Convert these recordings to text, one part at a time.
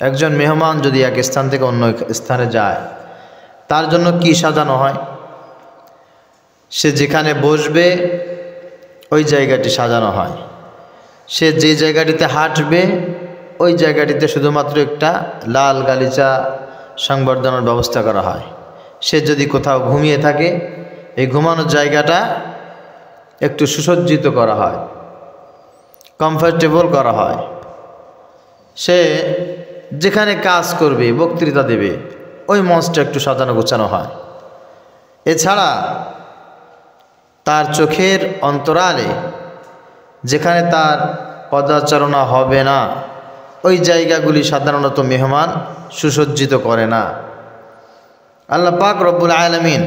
একজন মেহমান যদি এক স্থান থেকে অন্য স্থানে যায়, তার জন্য কি সাজানো হয়? সে যেখানে বসবে ওই জায়গাটি সাজানো হয়। সে যে জায়গাটিতে হাঁটবে ওই জায়গাটিতে শুধুমাত্র একটা লাল গালিচা সংবর্ধনার ব্যবস্থা করা হয়। সে যদি কোথাও ঘুমিয়ে থাকে, এই ঘুমানোর জায়গাটা একটু সুসজ্জিত করা হয়, কমফোর্টেবল করা হয়। সে যেখানে কাজ করবে, বক্তৃতা দেবে, ওই মঞ্চটা একটু সাজানো গোছানো হয়। এছাড়া তার চোখের অন্তরালে যেখানে তার পদাচারণা হবে না, ওই জায়গাগুলি সাধারণত মেহমান সুসজ্জিত করে না। আল্লাহ পাক রব্বুল আলামিন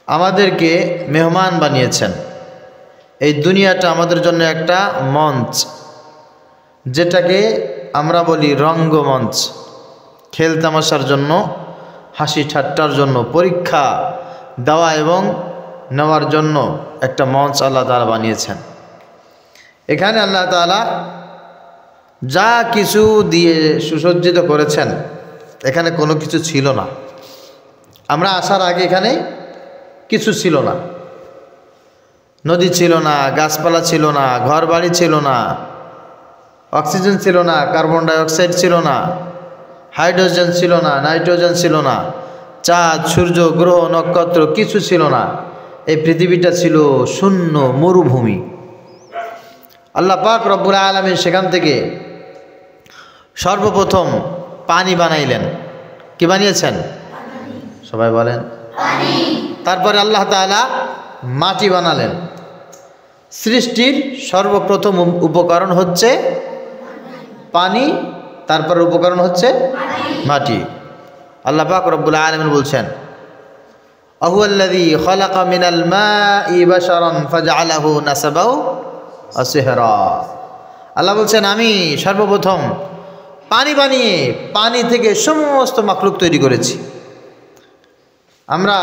আমাদেরকে মেহমান বানিয়েছেন। এই দুনিয়াটা আমাদের জন্য একটা মঞ্চ, যেটাকে আমরা বলি রঙ্গমঞ্চ। খেল তামাশার জন্য, হাসি ঠাট্টার জন্য, পরীক্ষা দেওয়া এবং নেওয়ার জন্য একটা মঞ্চ আল্লাহ তাআলা বানিয়েছেন। এখানে আল্লাহ তাআলা যা কিছু দিয়ে সুসজ্জিত করেছেন, এখানে কোনো কিছু ছিল না। আমরা আসার আগে এখানে কিছু ছিল না। নদী ছিল না, গাছপালা ছিল না, ঘর বাড়ি ছিল না, অক্সিজেন ছিল না, কার্বন ডাইঅক্সাইড ছিল না, হাইড্রোজেন ছিল না, নাইট্রোজেন ছিল না, চাঁদ, সূর্য, গ্রহ, নক্ষত্র কিছু ছিল না। এই পৃথিবীটা ছিল শূন্য, মরুভূমি। আল্লাহ পাক রব্বুল আলামিন সেখান থেকে সর্বপ্রথম পানি বানাইলেন। কি বানিয়েছেন? সবাই বলেন। তারপরে আল্লাহ তাআলা মাটি বানালেন। সৃষ্টির সর্বপ্রথম উপকরণ হচ্ছে পানি, তারপর উপকরণ হচ্ছে মাটি। আল্লাহ পাক রব্বুল আলামিন বলছেন, আহুয়াল্লাযী খালাকা মিনাল মাই বাশারান ফাজআলাহু নাসাবাও ওয়া সিহরা। আল্লাহ বলছেন, আমি সর্বপ্রথম পানি বানিয়ে পানি থেকে সমস্ত মাখলুক তৈরি করেছি। আমরা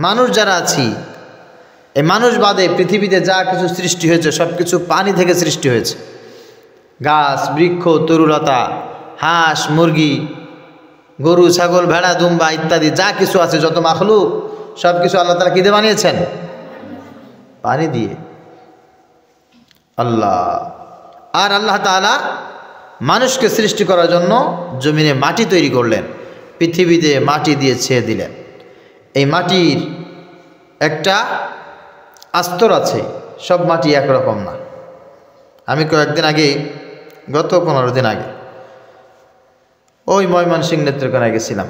মানুষ যারা আছি, এই মানুষ বাদে পৃথিবীতে যা কিছু সৃষ্টি হয়েছে সব কিছু পানি থেকে সৃষ্টি হয়েছে। গাছ, বৃক্ষ, তরুলতা, হাঁস, মুরগি, গরু, ছাগল, ভেড়া, দুম্বা ইত্যাদি যা কিছু আছে, যত মাখলুক, সব কিছু আল্লাহ তাআলা কি দিয়ে বানিয়েছেন? পানি দিয়ে। আর আল্লাহ তাআলা মানুষকে সৃষ্টি করার জন্য জমিনে মাটি তৈরি করলেন, পৃথিবীতে মাটি দিয়ে ছেয়ে দিলেন। এই মাটির একটা আস্তর আছে, সব মাটি একরকম না। আমি কয়েকদিন আগে, গত 15 দিন আগে ওই ময়মনসিংহ নেত্রকোনায় গেছিলাম।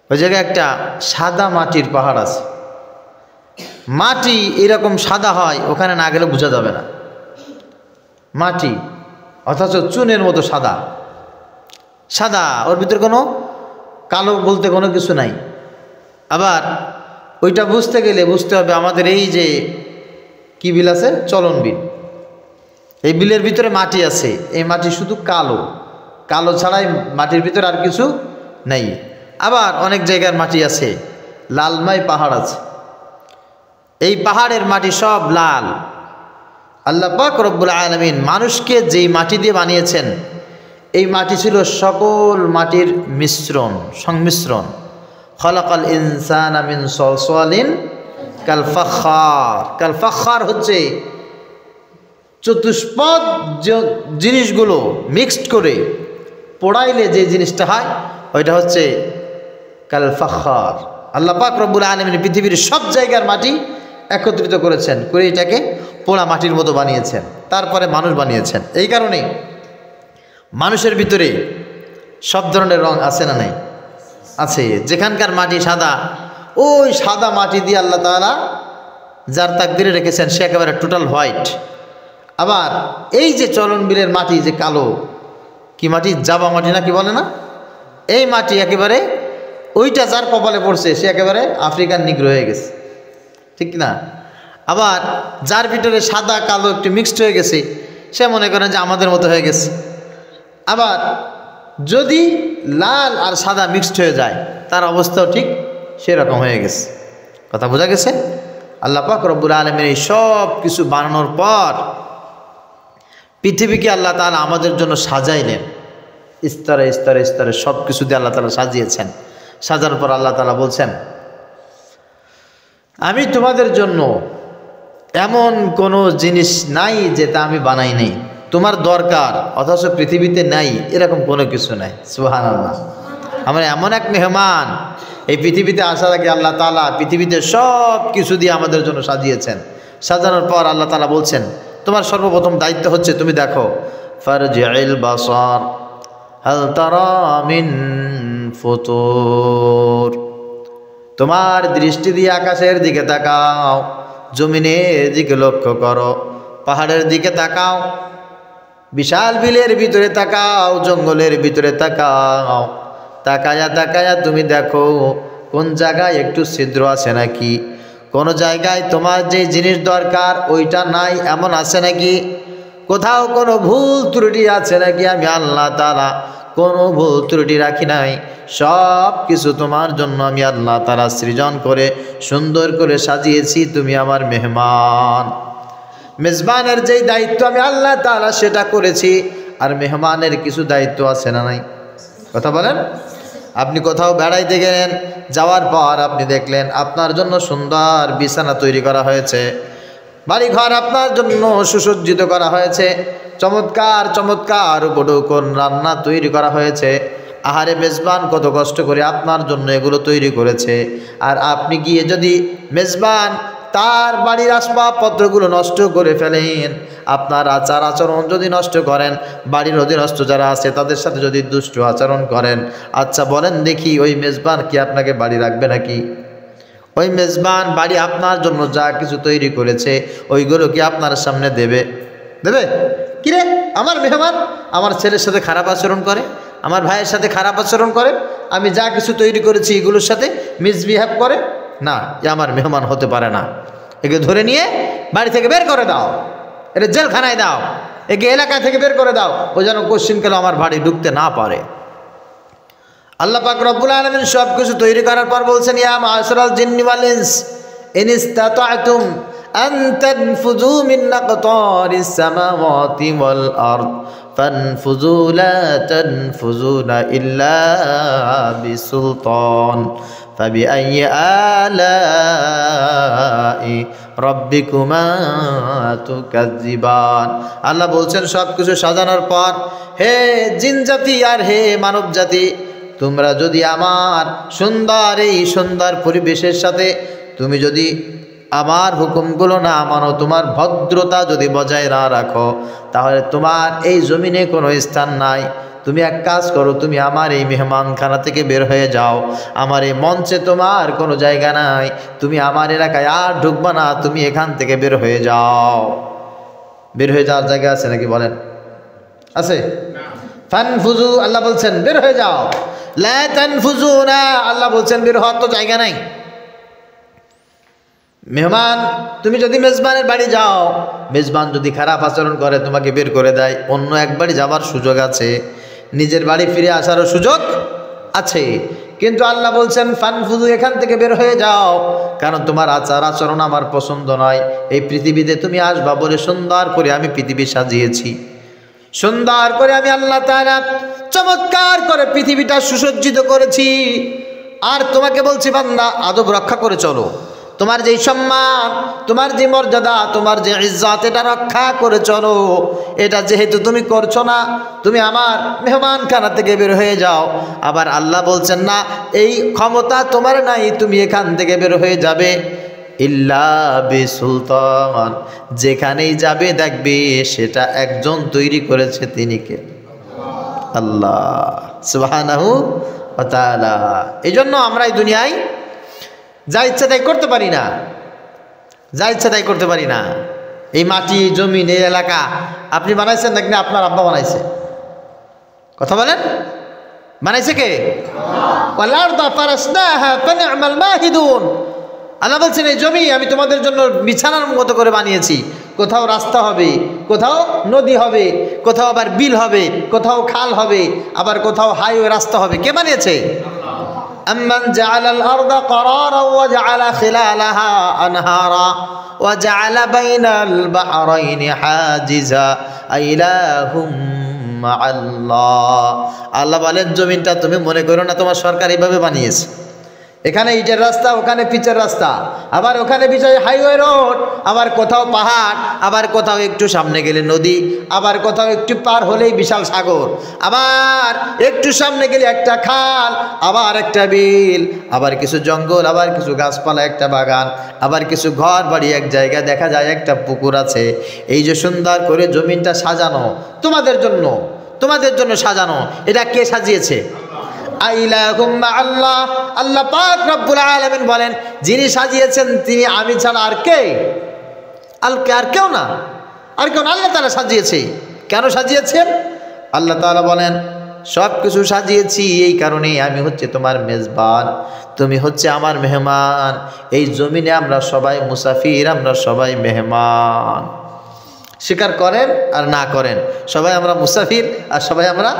ওই জায়গায় একটা সাদা মাটির পাহাড় আছে। মাটি এরকম সাদা হয়, ওখানে না গেলে বোঝা যাবে না। মাটি অথচ চুনের মতো সাদা সাদা, ওর ভিতরে কোনো কালো বলতে কোনো কিছু নাই। আবার ওইটা বুঝতে গেলে বুঝতে হবে আমাদের এই যে কি বিল আছে, চলন বিল, এই বিলের ভিতরে মাটি আছে। এই মাটি শুধু কালো, কালো ছাড়াই মাটির ভিতরে আর কিছু নেই। আবার অনেক জায়গার মাটি আছে, লালমাই পাহাড় আছে, এই পাহাড়ের মাটি সব লাল। আল্লাহ পাক রব্বুল আলামিন মানুষকে যেই মাটি দিয়ে বানিয়েছেন, এই মাটি ছিল সকল মাটির মিশ্রণ, সংমিশ্রণ। খলাকাল ইনসানা মিন সলসলিন কাল ফাখার। কাল ফাখার হচ্ছে চতুষ্পদ জিনিসগুলো মিক্সড করে পোড়াইলে যে জিনিসটা হয়, ওইটা হচ্ছে কাল ফাখার। আল্লাহ পাক রব্বুল আলামিন পৃথিবীর সব জায়গার মাটি একত্রিত করেছেন, করে এটাকে পোড়া মাটির মতো বানিয়েছেন। তারপরে মানুষ বানিয়েছেন। এই কারণে মানুষের ভিতরে সব ধরনের রং আছে না নাই? আছে। যেখানকার মাটি সাদা, ওই সাদা মাটি দিয়ে আল্লাহ তাআলা যার তাকদিরে রেখেছেন, সে একেবারে টোটাল হোয়াইট। আবার এই যে চলন বিলের মাটি যে কালো, কি মাটি, জাবা মাটি না কি বলে না, এই মাটি একেবারে ওইটা যার কপালে পড়ছে সে একেবারে আফ্রিকান নিগ্রো হয়ে গেছে, ঠিক না? আবার যার ভিতরে সাদা কালো একটু মিক্সড হয়ে গেছে, সে মনে করেন যে আমাদের মতো হয়ে গেছে। আবার যদি লাল আর সাদা মিক্সড হয়ে যায়, তার অবস্থাও ঠিক সেরকম হয়ে গেছে। কথা বোঝা গেছে? আল্লাহ পাক রব্বুল আলামিন এই সব কিছু বানানোর পর পৃথিবীকে আল্লাহ তাআলা আমাদের জন্য সাজাইলেন। স্তরে স্তরে স্তরে সব কিছু দিয়ে আল্লাহ তাআলা সাজিয়েছেন। সাজানোর পর আল্লাহ তাআলা বলছেন, আমি তোমাদের জন্য এমন কোনো জিনিস নাই যেটা আমি বানাই নাই, তোমার দরকার অথচ পৃথিবীতে নাই, এরকম কোনো কিছু নাই। সুবহানাল্লাহ। আমরা এমন এক মেহমান, এই পৃথিবীতে আসার আগে আল্লাহ তাআলা পৃথিবীতে সব কিছু দিয়ে আমাদের জন্য সাজিয়েছেন। সাজানোর পর আল্লাহ তাআলা বলছেন, তোমার সর্বপ্রথম দায়িত্ব হচ্ছে তুমি দেখো, ফারজি'ল বাসার হাল তারা মিন ফুতুর, তোমার দৃষ্টি দিয়ে আকাশের দিকে তাকাও, জমিনের দিকে লক্ষ্য করো, পাহাড়ের দিকে তাকাও, বিশাল বিলের ভিতরে তাকাও, জঙ্গলের ভিতরে তাকাও, তাকায়া তাকায়া তুমি দেখো কোন জায়গায় একটু ছিদ্র আছে নাকি, কোন জায়গায় তোমার যে জিনিস দরকার ওইটা নাই এমন আছে নাকি, কোথাও কোনো ভুল ত্রুটি আছে নাকি। আমি আল্লাহ তাআলা কোনো ভুল ত্রুটি রাখি নাই, সব কিছু তোমার জন্য আমি আল্লাহ তাআলা সৃজন করে সুন্দর করে সাজিয়েছি, তুমি আমার মেহমান। মেজবানের যেই দায়িত্ব আমি আল্লাহ তাআলা সেটা করেছি, আর মেহমানের কিছু দায়িত্ব আছে না নাই? কথা বলেন। আপনি কোথাও বেড়াইতে গেলেন, যাওয়ার পর আপনি দেখলেন আপনার জন্য সুন্দর বিছানা তৈরি করা হয়েছে, বাড়িঘর আপনার জন্য সুসজ্জিত করা হয়েছে, চমৎকার চমৎকার উপঢৌকন রান্না তৈরি করা হয়েছে। আহারে মেজবান কত কষ্ট করে আপনার জন্য এগুলো তৈরি করেছে, আর আপনি গিয়ে যদি মেজবান তার বাড়ির আসবাবপত্রগুলো নষ্ট করে ফেলেন, আপনার আচার আচরণ যদি নষ্ট করেন, বাড়ির অধীনস্থ যারা আছে তাদের সাথে যদি দুষ্ট আচরণ করেন, আচ্ছা বলেন দেখি ওই মেজবান কি আপনাকে বাড়ি রাখবে নাকি? ওই মেজবান বাড়ি আপনার জন্য যা কিছু তৈরি করেছে ওইগুলো কি আপনার সামনে দেবে? দেবে? কিরে আমার মেহমান আমার ছেলের সাথে খারাপ আচরণ করে, আমার ভাইয়ের সাথে খারাপ আচরণ করে, আমি যা কিছু তৈরি করেছি এগুলোর সাথে মিসবিহেভ করে, না, এ আমার মেহমান হতে পারে না। একে ধরে নিয়ে বাড়ি থেকে বের করে দাও, এটা জেলখানায় দাও, একে এলাকা থেকে বের করে দাও, ও যেন কোশ্চিনকালে আমার বাড়ি ঢুকতে না পারে। আল্লাহ পাক রব্বুল আলামিন সব কিছু তৈরি করার পর বলছেন, ইয়া মা'শারাল জিন্নি ওয়াল ইনস ইন ইসতাতা'তুম আন তানফুযু মিন আকতারিস সামাওয়াতি ওয়াল আরদ ফানফুযু লা তানফুযুনা ইল্লা বিসুলতান ফাবিআইয়ি আলাই রব্বিকুমা তুকাজ্জিবান। আল্লাহ বলছেন সব কিছু সাজানোর পর, হে জিন জাতি আর হে মানব জাতি, তোমরা যদি আমার সুন্দর এই সুন্দর পরিবেশের সাথে তুমি যদি আমার হুকুমগুলো না মানো, তোমার ভদ্রতা যদি বজায় না রাখো, তাহলে তোমার এই জমিনে কোনো স্থান নাই। তুমি এক কাজ করো, তুমি আমার এই মেহমানখানা থেকে বের হয়ে যাও, আমার এই মঞ্চে তোমার কোনো জায়গা নাই, তুমি আমার এলাকায় আর ঢুকবা না, তুমি এখান থেকে বের হয়ে যাও। বের হয়ে যাওয়ার জায়গা আছে নাকি বলেন? আছে? ফানফুজু আল্লাহ বলছেন বের হয়ে যাও, লা তানফুজুনা আল্লাহ বলছেন বের হওয়ার তো জায়গা নাই। মেহমান তুমি যদি মেজবানের বাড়ি যাও, মেজবান যদি খারাপ আচরণ করে তোমাকে বের করে দেয়, অন্য এক বাড়ি যাওয়ার সুযোগ আছে, নিজের বাড়ি ফিরে আসারও সুযোগ আছে। কিন্তু আল্লাহ বলছেন ফানফুজু এখান থেকে বের হয়ে যাও, কারণ তোমার আচার আচরণ আমার পছন্দ নয়। এই পৃথিবীতে তুমি আসবা বলে সুন্দর করে আমি পৃথিবী সাজিয়েছি, সুন্দর করে আমি আল্লাহ তাআলা চমৎকার করে পৃথিবীটা সুসজ্জিত করেছি। আর তোমাকে বলছি বান্দা আদব রক্ষা করে চলো, তোমার যেই সম্মান, তোমার যে মর্যাদা, তোমার যে ইজ্জত, এটা রক্ষা করে চলো। এটা যেহেতু তুমি করছো না, তুমি আমার মেহমানখানা থেকে বের হয়ে যাও। আবার আল্লাহ বলছেন না, এই ক্ষমতা তোমার নাই, তুমি এখান থেকে বের হয়ে যাবে ইল্লা বিসুলতান, যেখানেই যাবে দেখবে সেটা একজন তৈরি করেছে, তিনি কে? আল্লাহ সুবহানাহু ওয়া তাআলা। এই জন্য আমরা এই দুনিয়ায় যা ইচ্ছা তাই করতে পারি না, যা ইচ্ছা তাই করতে পারি না। এই মাটি জমিন এই এলাকা আপনি বানাইছেন নাকি আপনার আব্বা বানাইছে? কথা বলেন, বানাইছে কে? আল্লাহ বলছেন এই জমি আমি তোমাদের জন্য বিছানার মতো করে বানিয়েছি। কোথাও রাস্তা হবে, কোথাও নদী হবে, কোথাও আবার বিল হবে, কোথাও খাল হবে, আবার কোথাও হাইওয়ে রাস্তা হবে। কে বানিয়েছে? أمن جعل الأرض قرارا وجعل خلالها أنهارا وجعل بين البحرين حاجزا أإله মা'আল্লাহ। আল্লাহ বলেন জমিনটা তুমি মনে করো না তোমার সরকার এইভাবে বানিয়েছে, এখানে ইটের রাস্তা, ওখানে পিচের রাস্তা, আবার ওখানে পিছনে হাইওয়ে রোড, আবার কোথাও পাহাড়, আবার কোথাও একটু সামনে গেলে নদী, আবার কোথাও একটু পার হলেই বিশাল সাগর, আবার একটু সামনে গেলে একটা খাল, আবার একটা বিল, আবার কিছু জঙ্গল, আবার কিছু গাছপালা, একটা বাগান, আবার কিছু ঘর বাড়ি, এক জায়গায় দেখা যায় একটা পুকুর আছে। এই যে সুন্দর করে জমিনটা সাজানো তোমাদের জন্য সাজানো, এটা কে সাজিয়েছে? আইলাহুম আল্লাহ, আল্লাহ পাক রব্বুল আলামিন বলেন যিনি সাজিয়েছেন তিনি আমি ছাড়া আর কে? আর কেউ না, আল্লাহ তাআলা সাজিয়েছে। কেন সাজিয়েছেন? আল্লাহ তাআলা বলেন সব কিছু সাজিয়েছি এই কারণেই আমি হচ্ছে তোমার মেজবান, তুমি হচ্ছে আমার মেহমান। এই জমিনে আমরা সবাই মুসাফির, আমরা সবাই মেহমান। স্বীকার করেন আর না করেন, সবাই আমরা মুসাফির আর সবাই আমরা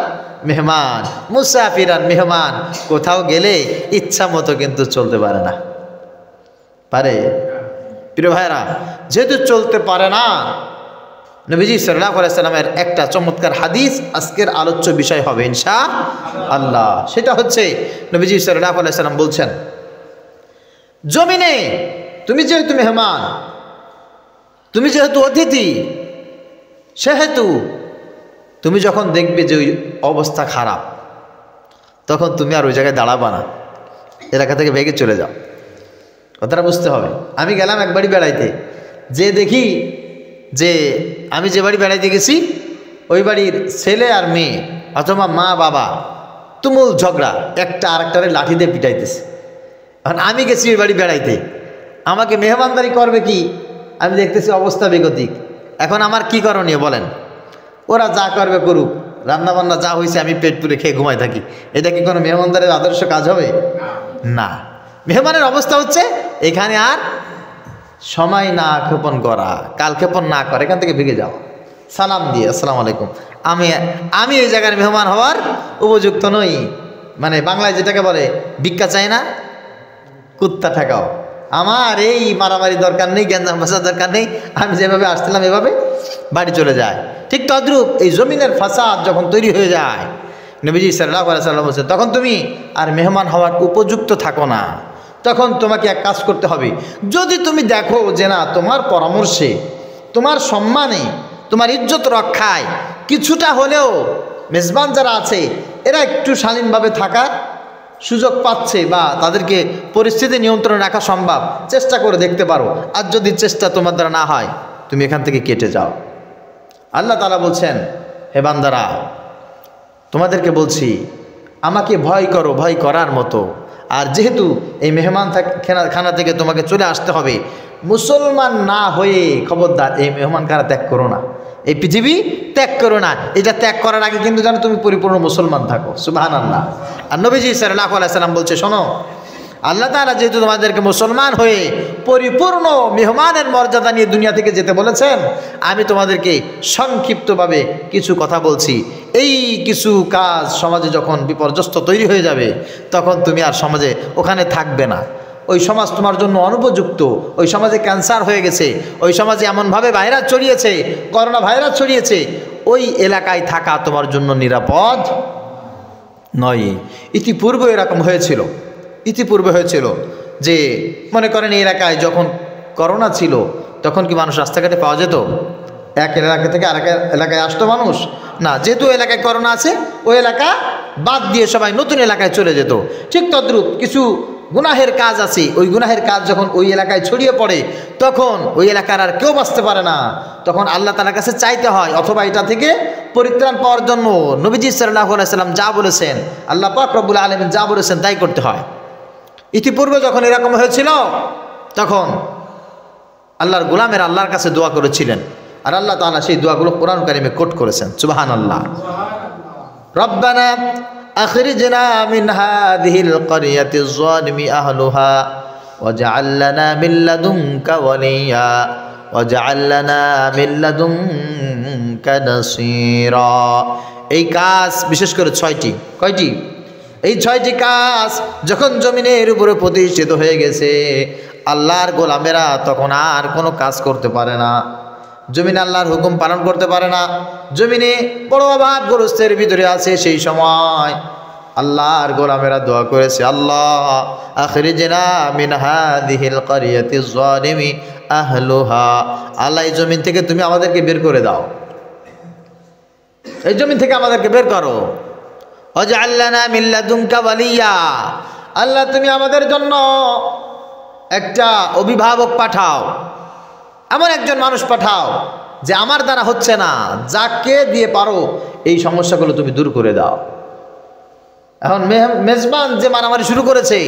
মেহমান। মুসাফির আর মেহমান কোথাও গেলে ইচ্ছা মতো কিন্তু চলতে পারে না, পারে? প্রিয় ভাইরা, যেহেতু চলতে পারে না, নবীজি সাল্লাল্লাহু আলাইহি সাল্লামের একটা চমৎকার হাদিস আজকের আলোচ্য বিষয় হবে ইনশাআল্লাহ। সেটা হচ্ছে নবীজি সাল্লাল্লাহু আলাইহি সাল্লাম বলছেন জমিনে তুমি যেহেতু মেহমান, তুমি যেহেতু অতিথি, সেহেতু তুমি যখন দেখবে যে ওই অবস্থা খারাপ, তখন তুমি আর ওই জায়গায় দাঁড়াবা না, এলাকা থেকে ভেগে চলে যাও। কথাটা বুঝতে হবে। আমি গেলাম এক বাড়ি বেড়াইতে, যে দেখি যে আমি যে বাড়ি বেড়াইতে গেছি ওই বাড়ির ছেলে আর মেয়ে অথবা মা বাবা তুমুল ঝগড়া, একটা আরেকটারে লাঠি দিয়ে পিটাইতেছে। এখন আমি গেছি ওই বাড়ি বেড়াইতে, আমাকে মেহমানদারি করবে কি? আমি দেখতেছি অবস্থা বেগতিক। এখন আমার কি করণীয় বলেন? ওরা যা করবে করুক, রান্নাবান্না যা হয়েছে আমি পেট পুরে খেয়ে ঘুমাই থাকি, এটা কি কোনো মেহমানদারের আদর্শ কাজ হবে? না। মেহমানের অবস্থা হচ্ছে এখানে আর সময় না ক্ষেপণ করা, কাল ক্ষেপণ না করে এখান থেকে ভেগে যাওয়া, সালাম দিয়ে আসসালামু আলাইকুম। আমি এই জায়গার মেহমান হওয়ার উপযুক্ত নই, মানে বাংলায় যেটাকে বলে ভিক্ষা চাই না কুত্তা ঠেকাও। আমার এই মারামারি দরকার নেই, গ্যাঞ্জাম ফাসাদ দরকার নেই, আমি যেভাবে আসছিলাম এভাবে বাড়ি চলে যায়। ঠিক তদ্রূপ এই জমিনের ফাসাদ যখন তৈরি হয়ে যায়, নবীজি সাল্লাল্লাহু আলাইহি সাল্লাম বলেছেন তখন তুমি আর মেহমান হওয়ার উপযুক্ত থাকো না। তখন তোমাকে এক কাজ করতে হবে, যদি তুমি দেখো যে না তোমার পরামর্শে, তোমার সম্মানে, তোমার ইজ্জত রক্ষায় কিছুটা হলেও মেজবান যারা আছে এরা একটু শালীনভাবে থাকার সুযোগ পাচ্ছে বা তাদেরকে পরিস্থিতি নিয়ন্ত্রণে রাখা সম্ভব, চেষ্টা করে দেখতে পারো। আর যদি চেষ্টা তোমার দ্বারা না হয় তুমি এখান থেকে কেটে যাও। আল্লাহ তাআলা বলছেন হে বান্দারা তোমাদেরকে বলছি আমাকে ভয় করো ভয় করার মতো। আর যেহেতু এই মেহমান খানা থেকে তোমাকে চলে আসতে হবে, মুসলমান না হয়ে খবরদার এই মেহমান খানা ত্যাগ করো না, এই পৃথিবী ত্যাগ করো না। এটা ত্যাগ করার আগে কিন্তু যেন তুমি পরিপূর্ণ মুসলমান থাকো। সুবহানাল্লাহ। আর নবীজি সাল্লাল্লাহু আলাইহি সাল্লাম বলছে শোনো, আল্লাহ তাআলা যেহেতু তোমাদেরকে মুসলমান হয়ে পরিপূর্ণ মেহমানের মর্যাদা নিয়ে দুনিয়া থেকে যেতে বলেছেন, আমি তোমাদেরকে সংক্ষিপ্তভাবে কিছু কথা বলছি। এই কিছু কাজ সমাজে যখন বিপর্যস্ত তৈরি হয়ে যাবে তখন তুমি আর সমাজে ওখানে থাকবে না। ওই সমাজ তোমার জন্য অনুপযুক্ত, ওই সমাজে ক্যান্সার হয়ে গেছে, ওই সমাজে এমনভাবে ভাইরাস ছড়িয়েছে, করোনা ভাইরাস ছড়িয়েছে, ওই এলাকায় থাকা তোমার জন্য নিরাপদ নয়। ইতিপূর্বে এরকম হয়েছিল, যে মনে করেন এই এলাকায় যখন করোনা ছিল তখন কি মানুষ রাস্তাঘাটে পাওয়া যেত? এক এলাকা থেকে আরেক এলাকায় আসতো মানুষ না। যেহেতু এলাকায় করোনা আছে ওই এলাকা বাদ দিয়ে সবাই নতুন এলাকায় চলে যেত। ঠিক তদ্রূপ কিছু গুনাহের কাজ আছে, ওই গুনাহের কাজ যখন ওই এলাকায় ছড়িয়ে পড়ে তখন ওই এলাকার আর কেউ বাঁচতে পারে না, তখন আল্লাহ তাআলার কাছে চাইতে হয়। অথবা এটা থেকে পরিত্রাণ পাওয়ার জন্য নবীজি সাল্লাল্লাহু আলাইহি সাল্লাম যা বলেছেন, আল্লাহ পাক রব্বুল আলামিন যা বলেছেন তাই করতে হয়। ইতিপূর্বে যখন এরকম হয়েছিল তখন আল্লাহর গোলামের আল্লাহর কাছে দোয়া করেছিলেন, আর আল্লাহ তাআলা সেই দোয়াগুলো কোরআন কারিমে কোট করেছেন। সুবহানাল্লাহ। রব্বানা আখরিজনা মিন হাযিহিল ক্বরিয়াতিজ যালিমি আহলুহা ওয়াজআল লানা মিন লাদুনকা ওয়ালিয়্যা ওয়াজআল লানা মিন লাদুনকা নাসীরা। এই কাজ বিশেষ করে 6টি। কয়টি? এই 6টি কাজ যখন জমিনের উপরে প্রতিষ্ঠিত হয়ে গেছে আল্লাহর গোলামেরা তখন আর কোনো কাজ করতে পারে না। জমিনে আল্লাহর হুকুম পালন করতে পারে না, জমিনে বড় অভাবগ্রস্তের ভিতরে আছে, সেই সময় আল্লাহর গোলামেরা দোয়া করেছে, আল্লাহ আখরিজনা মিন হাযিহিল ক্বরিয়াতিজ যালিমি আহলুহা, আল্লাহ এই জমিন থেকে তুমি আমাদেরকে বের করে দাও, এই জমিন থেকে আমাদেরকে বের করো। ওয়াজআল লানা মিন লাদুনকা ওয়ালিয়া, আল্লাহ তুমি আমাদের জন্য একটা অভিভাবক পাঠাও, এমন একজন মানুষ পাঠাও যে আমার দ্বারা হচ্ছে না, যাকে দিয়ে পারো এই সমস্যাগুলো তুমি দূর করে দাও। এখন মেজবান যে মারামারি শুরু করেছে,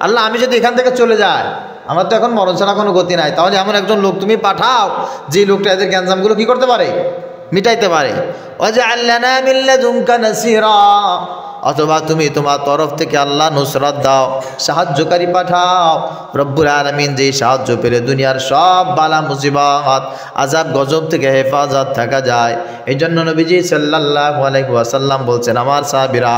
আল্লাহ আমি যদি এখান থেকে চলে যাই, আমার তো এখন মরণ ছাড়া কোনো গতি নাই, তাহলে এমন একজন লোক তুমি পাঠাও যে লোকটা এদের গ্যাঞ্জামগুলো কি করতে পারে, মিটাইতে পারে। ওয়াজআল লানা মিন লাদুনকা নাসীরা, অথবা তুমি তোমার তরফ থেকে আল্লাহ নুসরাত দাও, সাহায্যকারী পাঠাও। রব্বুল আলামিন যেই সাহায্য পেলে দুনিয়ার সব বালা মুসিবত আযাব গজব থেকে হেফাজত থাকা যায়। এই জন্য নবীজি সাল্লাল্লাহু আলাইহি ওয়াসাল্লাম বলছেন, আমার সাহাবীরা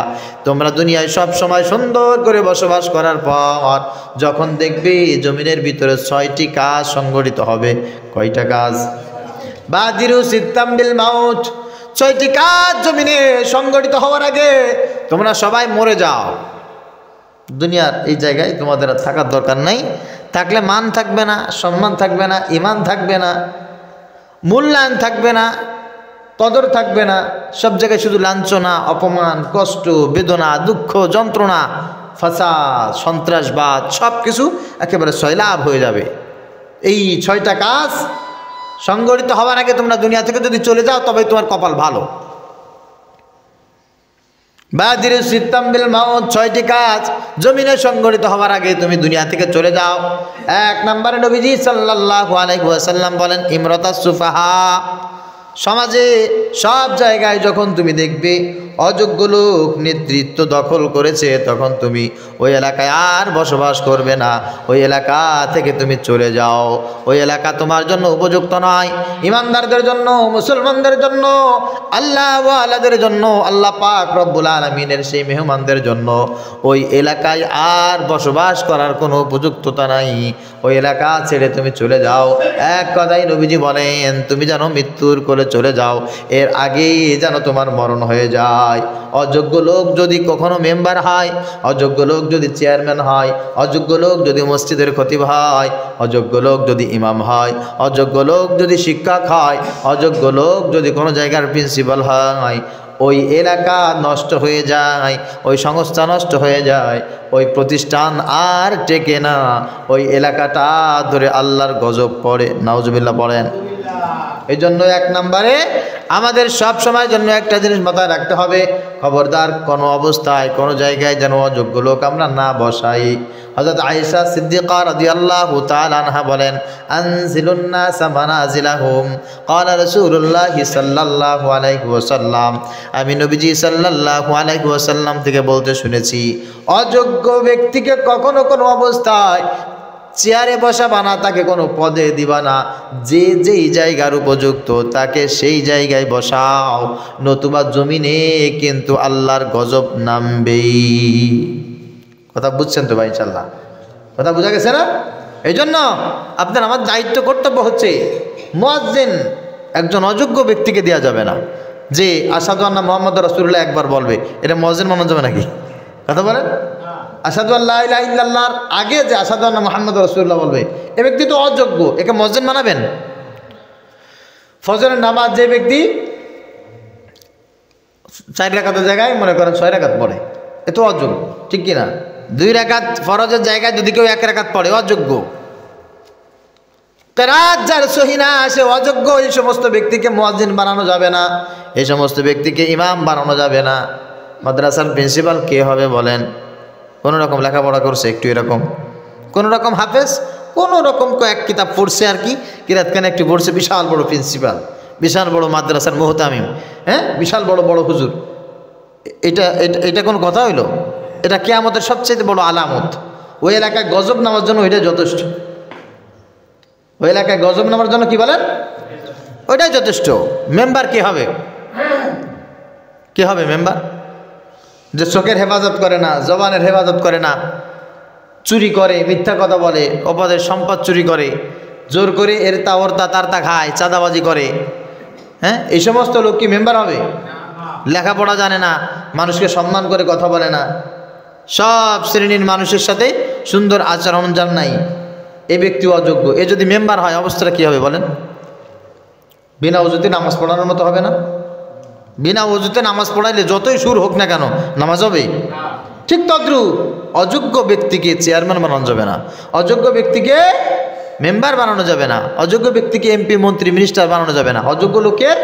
তোমরা দুনিয়ায় সব সময় সুন্দর করে বসবাস করার পর যখন দেখবে জমিনের ভিতরে 6টি কাজ সংগঠিত হবে। কয়টা কাজ? বাদিরু সিত্তাম বিল মাউত, 6টি কাজ জমিনে সংগঠিত হওয়ার আগে তোমরা সবাই মরে যাও। দুনিয়ার এই জায়গায় তোমাদের থাকার দরকার নাই, থাকলে মান থাকবে না, সম্মান থাকবে না, ঈমান থাকবে না, মূল্যায়ন থাকবে না, কদর থাকবে না, সব জায়গায় শুধু লাঞ্ছনা, অপমান, কষ্ট, বেদনা, দুঃখ, যন্ত্রণা, ফাসাদ, সন্ত্রাসবাদ, সব কিছু একেবারে সয়লাভ হয়ে যাবে। এই 6টা কাজ সংগঠিত হওয়ার আগে তোমরা দুনিয়া থেকে যদি চলে যাও তবে তোমার কপাল ভালো। বাদিরু সিত্তাম বিল মাউত, 6টি কাজ জমিনে সংগঠিত হওয়ার আগে তুমি দুনিয়া থেকে চলে যাও। 1 নম্বরে নবীজি সাল্লাল্লাহু আলাইহি ওয়াসাল্লাম বলেন, ইমরাতাস সুফাহা, সমাজে সব জায়গায় যখন তুমি দেখবে অযোগ্য লোক নেতৃত্ব দখল করেছে, তখন তুমি ওই এলাকায় আর বসবাস করবে না, ওই এলাকা থেকে তুমি চলে যাও। ওই এলাকা তোমার জন্য উপযুক্ত নয়। ইমানদারদের জন্য, মুসলমানদের জন্য, আল্লাহ ওয়ালাদের জন্য, আল্লাহ পাক রব্বুল আলামিনের সেই মেহমানদের জন্য ওই এলাকায় আর বসবাস করার কোনো উপযুক্ততা নাই। ওই এলাকা ছেড়ে তুমি চলে যাও। এক কথাই নবীজি বলেন, তুমি যেন মৃত্যুর কোলে চলে যাও, এর আগেই যেন তোমার মরণ হয়ে যায়। অযোগ্য লোক যদি কখনো মেম্বার হয়, অযোগ্য লোক যদি চেয়ারম্যান হয়, অযোগ্য লোক যদি মসজিদের খতিব হয়, অযোগ্য লোক যদি ইমাম হয়, অযোগ্য লোক যদি শিক্ষক হয়, অযোগ্য লোক যদি কোনো জায়গার প্রিন্সিপাল হয়, ওই এলাকা নষ্ট হয়ে যায়, ওই সংস্থা নষ্ট হয়ে যায়, ওই প্রতিষ্ঠান আর টেকে না, ওই এলাকাটা ধরে আল্লাহর গজব পড়ে। নাউজুবিল্লাহ পড়েন। এই জন্য 1 নম্বরে আমাদের সব সময় জন্য একটা জিনিস মাথায় রাখতে হবে, খবরদার কোনো অবস্থায় কোনো জায়গায় যেন অযোগ্য লোক আমরা না বসাই। হযরত আয়েশা সিদ্দিকা রাদিয়াল্লাহু তাআলা আনহা বলেন, আনজিলুন নাসা মানাজিলাহুম, ক্বালা রাসূলুল্লাহ সাল্লাল্লাহু আলাইহি ওয়াসাল্লাম, আমি নবীজি সাল্লাল্লাহু আলাইহি ওয়াসাল্লাম থেকে বলতে শুনেছি, অযোগ্য ব্যক্তিকে কখনো কোনো অবস্থায় চেয়ারে বসাবা না, তাকে কোনো পদে দিবা না, যে যেই জায়গার উপযুক্ত তাকে সেই জায়গায় বসাও, নতুবা জমিনে কিন্তু আল্লাহর গজব নামবেই। কথা বুঝছেন তো ভাই? ইনশাআল্লাহ কথা বোঝা গেছে না? এই জন্য আপনার আমার দায়িত্ব, কর্তব্য হচ্ছে মুয়াজ্জিন একজন অযোগ্য ব্যক্তিকে দেওয়া যাবে না। যে আশহাদু আন্না মুহাম্মাদুর রাসূলুল্লাহ একবার বলবে, এটা মুয়াজ্জিন মানা যাবে নাকি? কথা বলেন। আশহাদু আল্লা ইলাহা ইল্লাল্লাহর আগে যে আশহাদু আন্না মুহাম্মাদুর রাসূলুল্লাহ বলবে, এ ব্যক্তি তো অযোগ্য, একে মুয়াজ্জিন মানাবেন? ফজরের নামাজ যে ব্যক্তি 4 রাকাতের জায়গায় মনে করেন 6 রাকাত পড়ে, এ তো অযোগ্য, ঠিক কিনা? 2 রাকাত ফরজের জায়গায় যদি কেউ 1 রাকাত পড়ে, অযোগ্য। কেরাত যার সহি না, সে অযোগ্য। এই সমস্ত ব্যক্তিকে মুয়াজ্জিন বানানো যাবে না, এই সমস্ত ব্যক্তিকে ইমাম বানানো যাবে না। মাদ্রাসার প্রিন্সিপাল কে হবে বলেন? কোনো রকম লেখাপড়া করছে, একটু এরকম, কোনো রকম হাফেজ, কোনো রকম কয়েক কিতাব পড়ছে আর কি, কিরাতখানে একটু পড়ছে, বিশাল বড় প্রিন্সিপাল, বিশাল বড় মাদ্রাসার মুহতামিম, হ্যাঁ, বিশাল বড় বড় হুজুর। এটা কোনো কথা হইল? এটা কিয়ামতের সবচেয়ে বড় আলামত। ওই এলাকায় গজব নামার জন্য ওইটা যথেষ্ট। ওই এলাকায় গজব নামার জন্য কি বলেন? ওইটাই যথেষ্ট। মেম্বার কে হবে? কে হবে মেম্বার? যে চোখের হেফাজত করে না, জবানের হেফাজত করে না, চুরি করে, মিথ্যা কথা বলে, অপরের সম্পদ চুরি করে, জোর করে এর তা ওর তা তার তা খায়, চাঁদাবাজি করে, হ্যাঁ, এই সমস্ত লোক কি মেম্বার হবে? লেখাপড়া জানে না, মানুষকে সম্মান করে কথা বলে না, সব শ্রেণীর মানুষের সাথে সুন্দর আচরণ যার নাই, এই ব্যক্তি অযোগ্য। এ যদি মেম্বার হয় অবস্থাটা কী হবে বলেন? বিনা ওযুতে নামাজ পড়ানোর মতো হবে না? বিনা ওযুতে নামাজ পড়াইলে যতই সুর হোক না কেন নামাজ হবে? ঠিক তদ্রুপ অযোগ্য ব্যক্তিকে চেয়ারম্যান বানানো যাবে না, অযোগ্য ব্যক্তিকে মেম্বার বানানো যাবে না, অযোগ্য ব্যক্তিকে এমপি মন্ত্রী মিনিস্টার বানানো যাবে না। অযোগ্য লোকের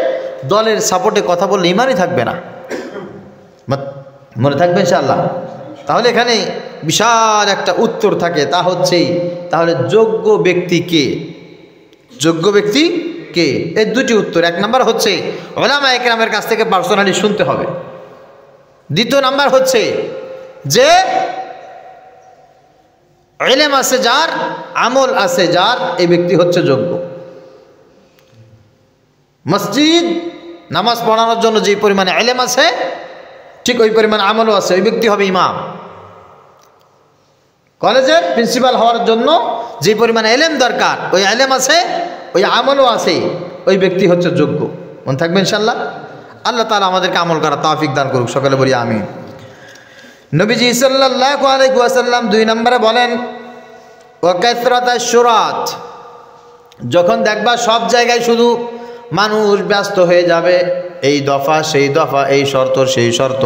দলের সাপোর্টে কথা বললে ইমানই থাকবে না। মনে থাকবে ইনশাআল্লাহ? তাহলে এখানে বিশাল একটা উত্তর থাকে, তা হচ্ছেই তাহলে যোগ্য ব্যক্তি কে? যোগ্য ব্যক্তি কে? এর দুটি উত্তর। এক নাম্বার হচ্ছে উলামা ইকরামের কাছ থেকে পার্সোনালি শুনতে হবে। দ্বিতীয় নাম্বার হচ্ছে যে ইলম আছে যার, আমল আছে যার, এই ব্যক্তি হচ্ছে যোগ্য। মসজিদ নামাজ পড়ানোর জন্য যে পরিমাণে ইলম আছে ঠিক ওই পরিমাণ আমলও আছে, ওই ব্যক্তি হবে ইমাম। কলেজের প্রিন্সিপাল হওয়ার জন্য যে পরিমাণে ইলম দরকার, ওই ইলম আছে, ওই আমলও আছে, ওই ব্যক্তি হচ্ছে যোগ্য। মনে থাকবে ইনশাআল্লাহ? আল্লাহ তাআলা আমাদেরকে আমল করার তৌফিক দান করুক, সকলে বলি আমিন। নবীজি সাল্লাল্লাহু আলাইহি ওয়াসাল্লাম 2 নম্বরে বলেন ওয়া কাসরাতাশ শুরাত, যখন দেখবা সব জায়গায় শুধু মানুষ ব্যস্ত হয়ে যাবে, এই দফা সেই দফা, এই শর্ত সেই শর্ত,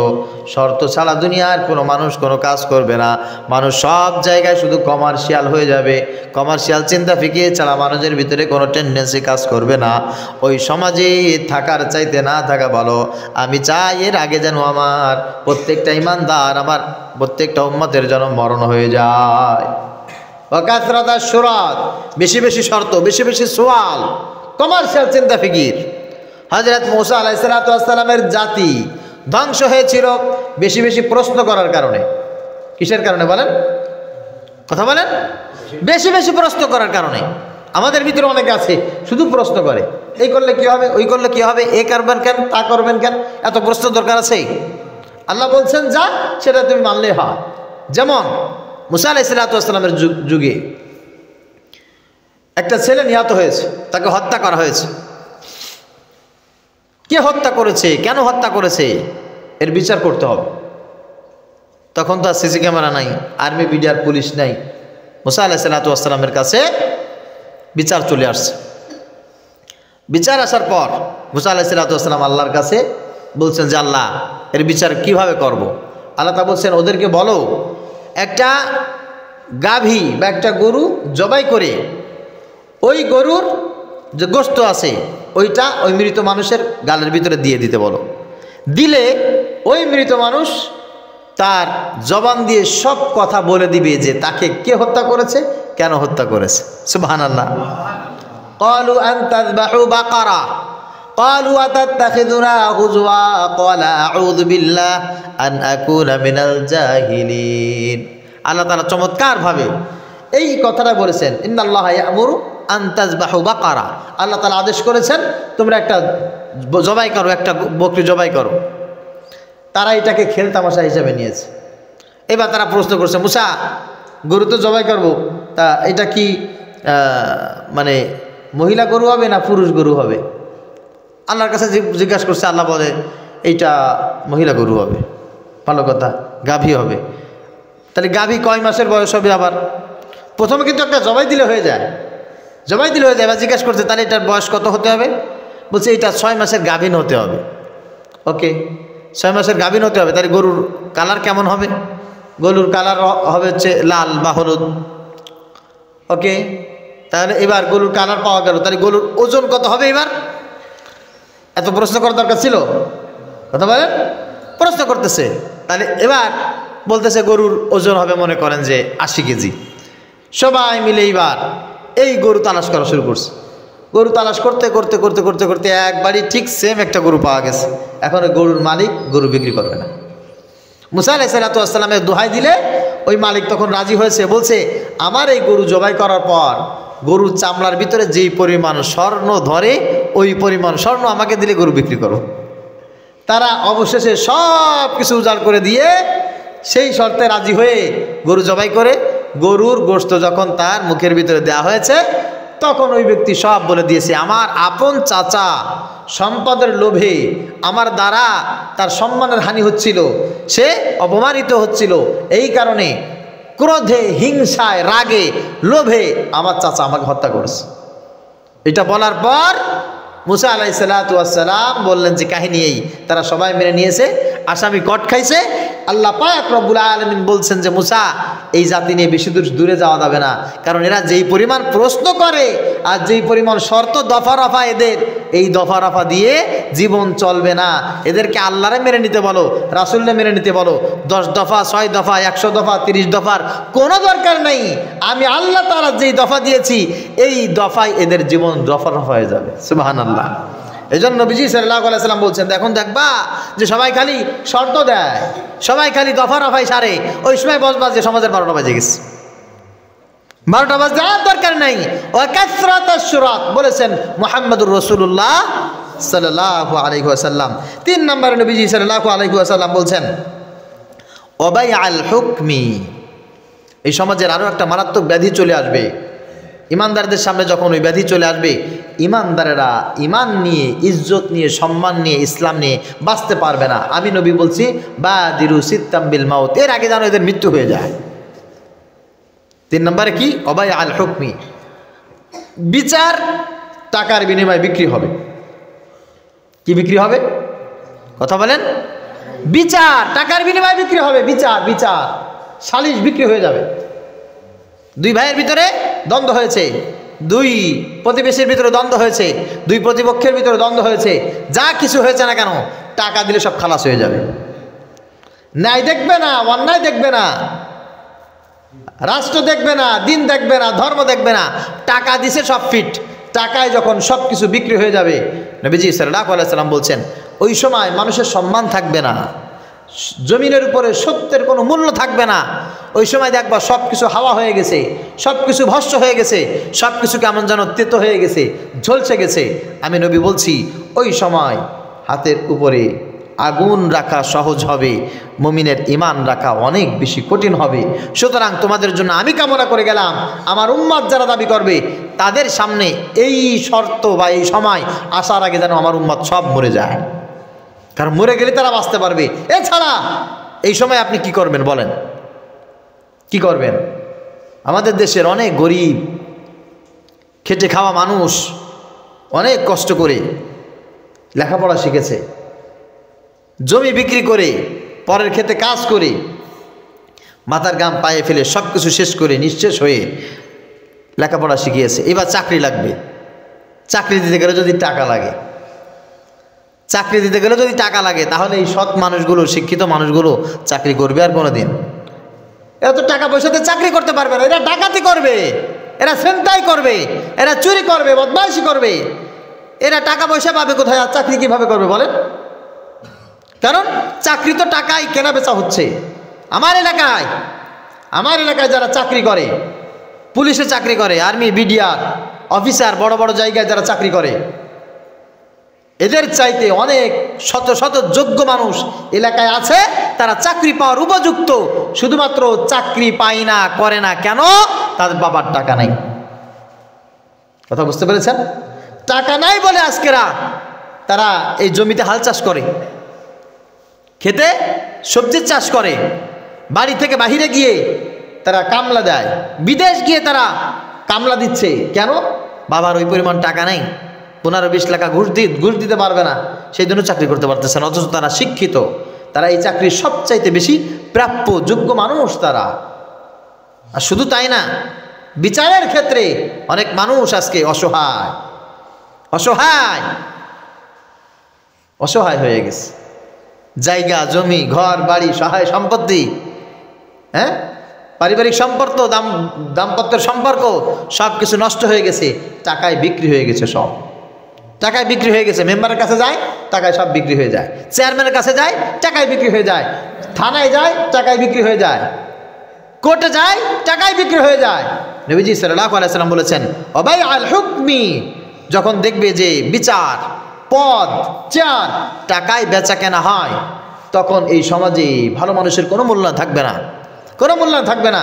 শর্ত ছাড়া দুনিয়ার কোনো মানুষ কোনো কাজ করবে না। মানুষ সব জায়গায় শুধু কমার্শিয়াল হয়ে যাবে, কমার্শিয়াল চিন্তা ফিকির ছাড়া মানুষের ভিতরে কোনো টেন্ডেন্সি কাজ করবে না। ওই সমাজে থাকার চাইতে না থাকা ভালো। আমি চাই এর আগে যেন আমার প্রত্যেকটা ইমানদার, আমার প্রত্যেকটা উম্মতের যেন মরণ হয়ে যায়। ওয়াকাসরাতাশ শুরাত, বেশি বেশি শর্ত, বেশি বেশি সওয়াল, কমার্শিয়াল চিন্তা ফিকির। হযরত মূসা আলাইহিস সালামের জাতি ধ্বংস হয়েছিল বেশি বেশি প্রশ্ন করার কারণে। কিসের কারণে বলেন? কথা বলেন। বেশি বেশি প্রশ্ন করার কারণে। আমাদের ভিতরে অনেকে আছে শুধু প্রশ্ন করে, এই করলে কি হবে, ওই করলে কি হবে, এ করবেন কেন, তা করবেন কেন, এত প্রশ্ন দরকার আছে? আল্লাহ বলছেন যা, সেটা তুমি মানলেই হয়। যেমন মূসা আলাইহিস সালামের যুগে একটা ছেলে নিহত হয়েছে, তাকে হত্যা করা হয়েছে। কে হত্যা করেছে, কেন হত্যা করেছে, এর বিচার করতে হবে। তখন তো আর সিসি ক্যামেরা নাই, আর্মি বিডিআর পুলিশ নাই। মূসা আলাইহিস সালামের কাছে বিচার চলে আসছে। বিচার আসার পর মূসা আলাইহিস সালাম আল্লাহর কাছে বলছেন যে আল্লাহ এর বিচার কিভাবে করব। আল্লাহ তা বলছেন ওদেরকে বলো একটা গাভী বা একটা গরু জবাই করে ওই গরুর যে গোশত আছে ওইটা ওই মৃত মানুষের গালের ভিতরে দিয়ে দিতে বলো। দিলে ওই মৃত মানুষ তার জবান দিয়ে সব কথা বলে দিবে যে তাকে কে হত্যা করেছে, কেন হত্যা করেছে। সুবহানাল্লাহ। ক্বালু আন তাযবাহু বাকারা ক্বালু আতাত্তাখিযুনা হুজওয়া ক্বালা আউযু বিল্লাহ আন আকুনা মিনাল জাহিলিন। আল্লাহ তাআলা চমৎকার ভাবে এই কথাটা বলেছেন, ইন্নাল্লাহা ইয়া'মুরু আন তাযবাহু বাকারা। আল্লাহ তাআলা আদেশ করেছেন তোমরা একটা জবাই করো, একটা বকরি জবাই করো। তারা এটাকে খেল তামাশা হিসেবে নিয়েছে। এবার তারা প্রশ্ন করছে, মুসা গরু তো জবাই করবো, তা এটা কি মানে মহিলা গরু হবে না পুরুষ গরু হবে? আল্লাহর কাছে জিজ্ঞাসা করছে। আল্লাহ বলে এইটা মহিলা গরু হবে। ভালো কথা, গাভী হবে। তাহলে গাভী কয় মাসের বয়স হবে? আবার প্রথমে কিন্তু একটা জবাই দিলে হয়ে যায়, জবাই দিলে হয়ে যায়। এবার জিজ্ঞাসা করছে তাহলে এটার বয়স কত হতে হবে? বলছে এটা 6 মাসের গাভীন হতে হবে। ওকে, 6 মাসের গাভীন হতে হবে। তাহলে গরুর কালার কেমন হবে? গরুর কালার হবে হচ্ছে লাল বা হলুদ। ওকে, তাহলে এবার গরুর কালার পাওয়া গেল, তাহলে গরুর ওজন কত হবে? এবার এত প্রশ্ন করার দরকার ছিল? কথা বলেন, প্রশ্ন করতেছে। তাহলে এবার বলতেছে গরুর ওজন হবে মনে করেন যে 80 কেজি। সবাই মিলে এবার এই গরু তালাশ করা শুরু করছে। গরু তালাশ করতে করতে করতে করতে করতে একবারই ঠিক সেম একটা গরু পাওয়া গেছে। এখন গরুর মালিক গরু বিক্রি করবে না। মুসা আলাইহিস সালামের দোহাই দিলে ওই মালিক তখন রাজি হয়েছে, বলছে আমার এই গরু জবাই করার পর গরুর চামড়ার ভিতরে যেই পরিমাণ স্বর্ণ ধরে ওই পরিমাণ স্বর্ণ আমাকে দিলে গরু বিক্রি করো। তারা অবশেষে সব কিছু উজাড় করে দিয়ে সেই শর্তে রাজি হয়ে গরু জবাই করে গরুর গোশত যখন তার মুখের ভিতরে দেওয়া হয়েছে তখন ওই ব্যক্তি সব বলে দিয়েছে। আমার আপন চাচা সম্পদের লোভে আমার দ্বারা তার সম্মানের হানি হচ্ছিল, সে অপমানিত হচ্ছিল, এই কারণে ক্রোধে, হিংসায়, রাগে, লোভে আমার চাচা আমাকে হত্যা করেছে। এটা বলার পর মুসা আলাইহিসসালাতু ওয়াসসালাম বললেন যে কাহিনী এই, তারা সবাই মেনে নিয়েছে, আসামি কট খাইছে। আল্লাহ পাক রব্বুল আলামিন বলছেন যে মুসা, এই জাতি নিয়ে বেশি দূরে যাওয়া যাবে না, কারণ এরা যেই পরিমাণ প্রশ্ন করে আর যেই পরিমাণ শর্ত দফা রফা এদের, এই দফা রফা দিয়ে জীবন চলবে না। এদেরকে আল্লাহরে মেনে নিতে বলো, রাসূলকে মেনে নিতে বলো। 10 দফা, 6 দফা, 100 দফা, 30 দফার কোনো দরকার নেই। আমি আল্লাহ তাআলা যেই দফা দিয়েছি এই দফায় এদের জীবন দফা রফা হয়ে যাবে। সুবহানাল্লাহ। এই জন্য নবীজি সাল্লাল্লাহু আলাইহি সাল্লাম বলছেন, এখন দেখবা যে সবাই খালি শর্ত দেয়, সবাই খালি দফা রফাই সারে, ওই সময় বসবা যে সমাজের 12টা বাজে গেছে, 12টা বাজে আর দরকার নাই। ওয়া কাসরাতাশ শুরাত বলেছেন মুহাম্মদুর রাসূলুল্লাহ সাল্লাল্লাহু আলাইহি ওয়াসাল্লাম। 3 নম্বরে নবীজি সাল্লাল্লাহু আলাইহি ওয়াসাল্লাম বলছেন ওয়াবাইআল হুকমি। এই সমাজের আরো একটা মারাত্মক ব্যাধি চলে আসবে ইমানদারদের সামনে। যখন ওই ব্যাধি চলে আসবে, ইমানদারেরা ইমান নিয়ে, ইজ্জত নিয়ে, সম্মান নিয়ে, ইসলাম নিয়ে বাঁচতে পারবে না। আমি নবী বলছি বাদিরু সিত্তাম বিল মাউত, এর আগে যেন এদের মৃত্যু হয়ে যায়। 3 নম্বরে কি? ওয়াবাইআল হুকমি, বিচার টাকার বিনিময়ে বিক্রি হবে। কি বিক্রি হবে? কথা বলেন। বিচার টাকার বিনিময়ে বিক্রি হবে। বিচার সালিশ বিক্রি হয়ে যাবে। 2 ভাইয়ের ভিতরে দ্বন্দ্ব হয়েছে, 2 প্রতিবেশীর ভিতরে দ্বন্দ্ব হয়েছে, 2 প্রতিপক্ষের ভিতরে দ্বন্দ্ব হয়েছে, যা কিছু হয়েছে না কেন টাকা দিলে সব খালাস হয়ে যাবে। ন্যায় দেখবে না, অন্যায় দেখবে না, রাষ্ট্র দেখবে না, দিন দেখবে না, ধর্ম দেখবে না, টাকা দিছে সব ফিট। টাকায় যখন সব কিছু বিক্রি হয়ে যাবে, নবীজি সাল্লাল্লাহু আলাইহি সাল্লাম বলছেন ওই সময় মানুষের সম্মান থাকবে না, জমিনের উপরে সত্যের কোনো মূল্য থাকবে না। ওই সময় দেখবা সব কিছু হাওয়া হয়ে গেছে, সব কিছু ভস্ম হয়ে গেছে, সব কিছু কেমন যেন তেতো হয়ে গেছে, ঝলসে গেছে। আমি নবী বলছি ওই সময় হাতের উপরে আগুন রাখা সহজ হবে, মুমিনের ঈমান রাখা অনেক বেশি কঠিন হবে। সুতরাং তোমাদের জন্য আমি কামনা করে গেলাম, আমার উম্মত যারা দাবি করবে তাদের সামনে এই শর্ত বা এই সময় আসার আগে যেন আমার উম্মত সব মরে যায়, কারণ মরে গেলে তারা বাঁচতে পারবে। এছাড়া এই সময় আপনি কি করবেন বলেন? কি করবেন? আমাদের দেশের অনেক গরিব খেটে খাওয়া মানুষ অনেক কষ্ট করে লেখাপড়া শিখেছে, জমি বিক্রি করে, পরের ক্ষেতে কাজ করে, মাথার ঘাম পায়ে ফেলে সব কিছু শেষ করে নিঃশেষ হয়ে লেখাপড়া শিখিয়েছে। এবার চাকরি লাগবে, চাকরি দিতে গেলে যদি টাকা লাগে, চাকরি দিতে গেলে যদি টাকা লাগে, তাহলে এই সৎ মানুষগুলো, শিক্ষিত মানুষগুলো চাকরি করবে আর কোনোদিন? এরা তো টাকা পয়সাতে চাকরি করতে পারবে না, এরা ডাকাতি করবে, এরা ছিনতাই করবে, এরা চুরি করবে, বদমাইশি করবে। এরা টাকা পয়সা পাবে কোথায় আর চাকরি কিভাবে করবে বলেন? কারণ চাকরি তো টাকায় কেনা বেচা হচ্ছে। আমার এলাকায় যারা চাকরি করে, পুলিশে চাকরি করে, আর্মি, বিডিআর অফিসার, বড় বড় জায়গায় যারা চাকরি করে, এদের চাইতে অনেক শত শত যোগ্য মানুষ এলাকায় আছে, তারা চাকরি পাওয়ার উপযুক্ত। শুধুমাত্র চাকরি পায় না, করে না কেন? তাদের বাবার টাকা নাই। কথা বুঝতে পেরেছেন? টাকা নাই বলে আজকেরা তারা এই জমিতে হাল চাষ করে, খেতে সবজির চাষ করে, বাড়ি থেকে বাহিরে গিয়ে তারা কামলা দেয়, বিদেশ গিয়ে তারা কামলা দিচ্ছে। কেন? বাবার ওই পরিমাণ টাকা নেই, 15-20 লাখ ঘুষ দিতে পারবে না, সেই জন্য চাকরি করতে পারতেছে না। অথচ তারা শিক্ষিত, তারা এই চাকরির সবচাইতে বেশি প্রাপ্য যোগ্য মানুষ তারা। আর শুধু তাই না, বিচারের ক্ষেত্রে অনেক মানুষ আজকে অসহায় হয়ে গেছে। জায়গা জমি, ঘর বাড়ি, সহায় সম্পত্তি, পারিবারিক সম্পর্ক, দাম্পত্যের সম্পর্ক সব কিছু নষ্ট হয়ে গেছে, টাকায় বিক্রি হয়ে গেছে। সব টাকায় বিক্রি হয়ে গেছে। মেম্বারের কাছে যায়, টাকায় সব বিক্রি হয়ে যায়। চেয়ারম্যানের কাছে যায়, টাকায় বিক্রি হয়ে যায়। থানায় যায়, টাকায় বিক্রি হয়ে যায়। কোর্টে যায়, টাকায় বিক্রি হয়ে যায়। নবীজি সাল্লাল্লাহু আলাইহি সাল্লাম বলেছেন ওয়াবাইআল হুকমি, যখন দেখবে যে বিচার, পদ, চেয়ার টাকায় বেচা কেনা হয়, তখন এই সমাজে ভালো মানুষের কোনো মূল্যায়ন থাকবে না, কোনো মূল্যায়ন থাকবে না।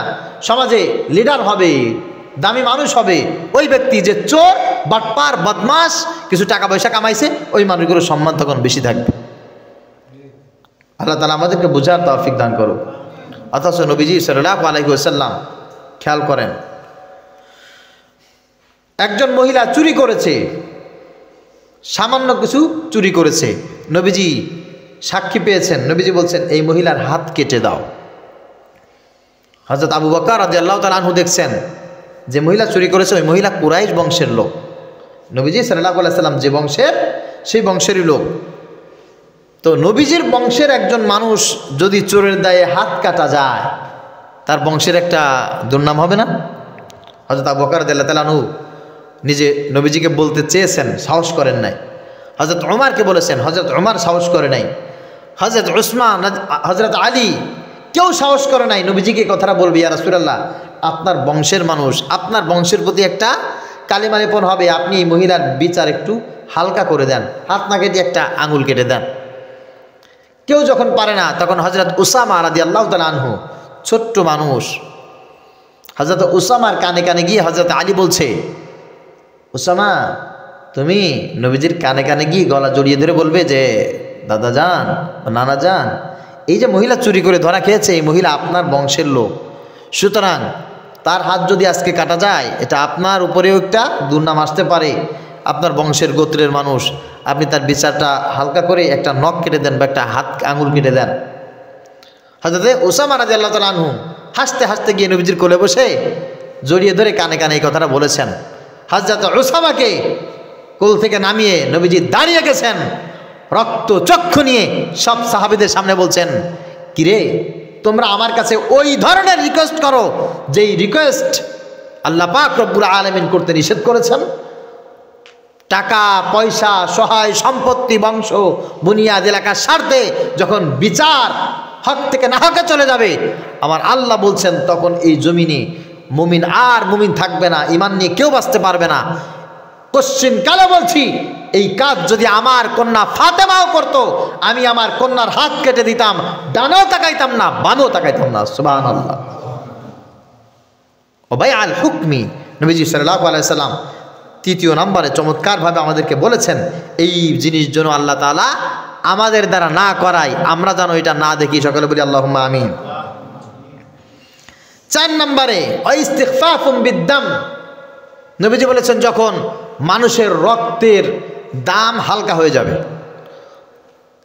সমাজে লিডার হবে, দামি মানুষ হবে ওই ব্যক্তি যে চোর, বাটপার, বদমাস, কিছু টাকা পয়সা কামাইছে, ওই মানুষগুলোর সম্মান তখন বেশি থাকবে। আল্লাহ তাআলা আমাদেরকে বোঝার তৌফিক দান করুক। অথচ নবীজি সাল্লাল্লাহু আলাইহি ওয়াসাল্লাম খেয়াল করেন, একজন মহিলা চুরি করেছে, সামান্য কিছু চুরি করেছে, নবীজি সাক্ষী পেয়েছেন, নবীজি বলছেন এই মহিলার হাত কেটে দাও। হযরত আবু বকর রাদিয়াল্লাহু তাআলা আনহু দেখছেন যে মহিলা চুরি করেছে, ওই মহিলা কুরাইশ বংশের লোক। নবীজি সাল্লাল্লাহু আলাইহি সাল্লাম যে বংশের, সেই বংশেরই লোক। তো নবীজির বংশের একজন মানুষ যদি চোরের দায়ে হাত কাটা যায়, তার বংশের একটা দুর্নাম হবে না? হযরত আবু বকর রাদিয়াল্লাহু তাআলা আনহু নিজে নবীজিকে বলতে চেয়েছেন, সাহস করেন নাই। হযরত ওমরকে বলেছেন, হযরত ওমর সাহস করে নাই। হযরত উসমান, হযরত আলী, কেউ সাহস করে নাই নবীজিকে কথাটা বলবে, ইয়া রাসূলুল্লাহ আপনার বংশের মানুষ, আপনার বংশের প্রতি একটা কালিমা লেপন হবে, আপনি এই মহিলার বিচার একটু হালকা করে দেন, হাত না কেটে একটা আঙুল কেটে দেন। কেউ যখন পারে না, তখন হযরত উসামা রাদিয়াল্লাহু তাআলা আনহু, ছোট্ট মানুষ, হযরত উসামার কানে কানে গিয়ে হযরত আলী বলছে, উসামা তুমি নবীজির কানে কানে গিয়ে গলা জড়িয়ে ধরে বলবে যে দাদা যান, নানা যান, এই যে মহিলা চুরি করে ধরা খেয়েছে, এই মহিলা আপনার বংশের লোক, সুতরাং তার হাত যদি আজকে কাটা যায়, এটা আপনার উপরেও একটা দুর্নাম আসতে পারে, আপনার বংশের গোত্রের মানুষ, আপনি তার বিচারটা হালকা করে একটা নখ কেটে দেন বা একটা হাত আঙুল কেটে দেন। হযরত উসামা রাদিয়াল্লাহু তাআলা আনহু হাসতে হাসতে গিয়ে নবীজির কোলে বসে জড়িয়ে ধরে কানে কানে এই কথাটা বলেছেন। হযরত উসামাকে কোল থেকে নামিয়ে নবীজি দাঁড়িয়ে গেছেন, রক্ত চক্ষু নিয়ে সব সাহাবীদের সামনে বলছেন, কিরে তোমরা আমার কাছে ওই ধরনের রিকোয়েস্ট করো যেই রিকোয়েস্ট আল্লাহ পাক রব্বুল আলামিন করতে নিষেধ করেছেন। টাকা পয়সা, সহায় সম্পত্তি, বংশ বুনিয়াদ, এলাকার স্বার্থে যখন বিচার হক থেকে না হকে চলে যাবে, আমার আল্লাহ বলছেন তখন এই জমিনে মুমিন আর মুমিন থাকবে না, ঈমান নিয়ে কেউ বাঁচতে পারবে না। কোশ্চিন কালে বলছি, এই কাজ যদি আমার কন্যা ফাতেমাও করত, আমি আমার কন্যার হাত কেটে দিতাম, ডানেও তাকাইতাম না, বামেও তাকাইতাম না। সুবহানাল্লাহ। ওবাই আল হুকমি, নবীজি সাল্লাল্লাহু আলাইহি সাল্লাম তৃতীয় নম্বরে চমৎকারভাবে আমাদেরকে বলেছেন, এই জিনিস যেন আল্লাহ তাআলা আমাদের দ্বারা না করায়, আমরা যেন এটা না দেখি। সকলে বলি আল্লাহুম্মা আমিন। 4 নম্বরে ইস্তিগফাফুম বিদ্দাম, নবীজি বলেছেন যখন মানুষের রক্তের দাম হালকা হয়ে যাবে,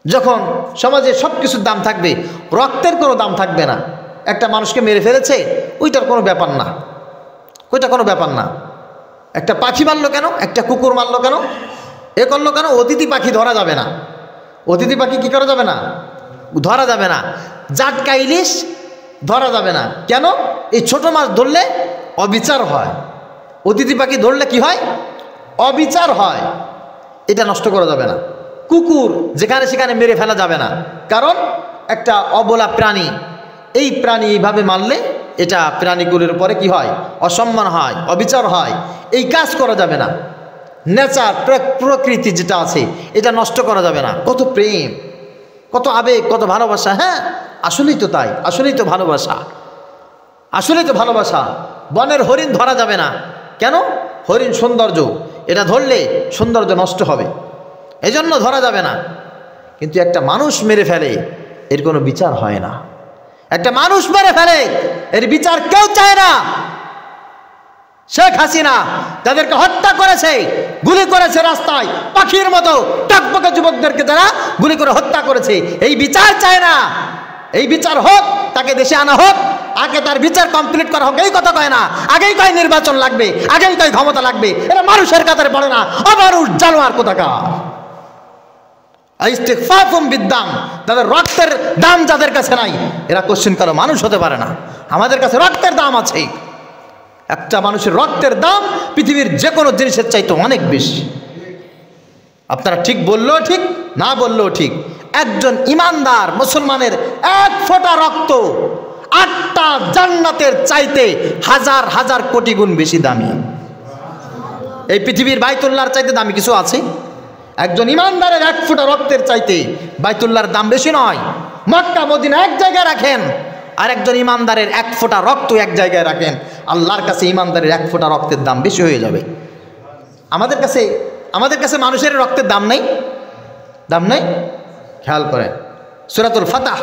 যখন সমাজে সব কিছুর দাম থাকবে, রক্তের কোনো দাম থাকবে না। একটা মানুষকে মেরে ফেলেছে, ওইটার কোনো ব্যাপার না, ওইটা কোনো ব্যাপার না। একটা পাখি মারলো কেন, একটা কুকুর মারলো কেন, এ করলো কেন, অতিথি পাখি ধরা যাবে না। অতিথি পাখি কি করা যাবে না, ধরা যাবে না। জাটকা ইলিশ ধরা যাবে না। কেন? এই ছোট মাছ ধরলে অবিচার হয়, অতিথি পাখি ধরলে কি হয়, অবিচার হয়। এটা নষ্ট করা যাবে না। কুকুর যেখানে সেখানে মেরে ফেলা যাবে না, কারণ একটা অবলা প্রাণী, এই প্রাণী এইভাবে মারলে এটা প্রাণীগুলোর উপরে কি হয়, অসম্মান হয়, অবিচার হয়। এই কাজ করা যাবে না। নেচার, প্রকৃতি যেটা আছে, এটা নষ্ট করা যাবে না। কত প্রেম, কত আবেগ, কত ভালোবাসা। হ্যাঁ, আসলেই তো তাই, আসলেই তো ভালোবাসা, আসলেই তো ভালোবাসা। বনের হরিণ ধরা যাবে না। কেন? হরিণ সৌন্দর্য, এটা ধরলে সৌন্দর্য নষ্ট হবে, এজন্য ধরা যাবে না। কিন্তু একটা মানুষ মেরে ফেলে, এর কোনো বিচার হয় না। একটা মানুষ মেরে ফেলে, এর বিচার কেউ চায় না। শেখ হাসিনা তাদেরকে হত্যা করেছে, গুলি করেছে রাস্তায়, পাখির মতো টকবকে যুবকদেরকে যারা গুলি করে হত্যা করেছে, এই বিচার চায় না। এই বিচার হোক, তাকে দেশে আনা হোক, আগে তার বিচার কমপ্লিট করা হোক, এই কথা কয় না। আগেই কয় নির্বাচন লাগবে, আগেই কয় ক্ষমতা লাগবে। এরা মানুষের কাতারে পড়ে না, অমানুষ জানোয়ার কোথাকার। ইস্তিগফাফুম বিদ্দাম, তাদের রক্তের দাম যাদের কাছে নাই, এরা কোশ্চেন কারো মানুষ হতে পারে না। আমাদের কাছে রক্তের দাম আছে। একটা মানুষের রক্তের দাম পৃথিবীর যে কোনো জিনিসের চাইতে অনেক বেশি। আপনারা ঠিক বললেও ঠিক, না বললেও ঠিক। একজন ইমানদার মুসলমানের এক ফোঁটা রক্ত 8টা জান্নাতের চাইতে হাজার হাজার কোটি গুণ বেশি দামি। এই পৃথিবীর বাইতুল্লাহর চাইতে দামি কিছু আছে? একজন ইমানদারের এক ফোঁটা রক্তের চাইতে বাইতুল্লাহর দাম বেশি নয়। মক্কা মদিনা এক জায়গায় রাখেন, আর একজন ইমানদারের এক ফোঁটা রক্ত এক জায়গায় রাখেন, আল্লাহর কাছে ইমানদারের এক ফোঁটা রক্তের দাম বেশি হয়ে যাবে। আমাদের কাছে মানুষের রক্তের দাম নাই, দাম নাই। খেয়াল করেন সূরাতুল ফাতহ,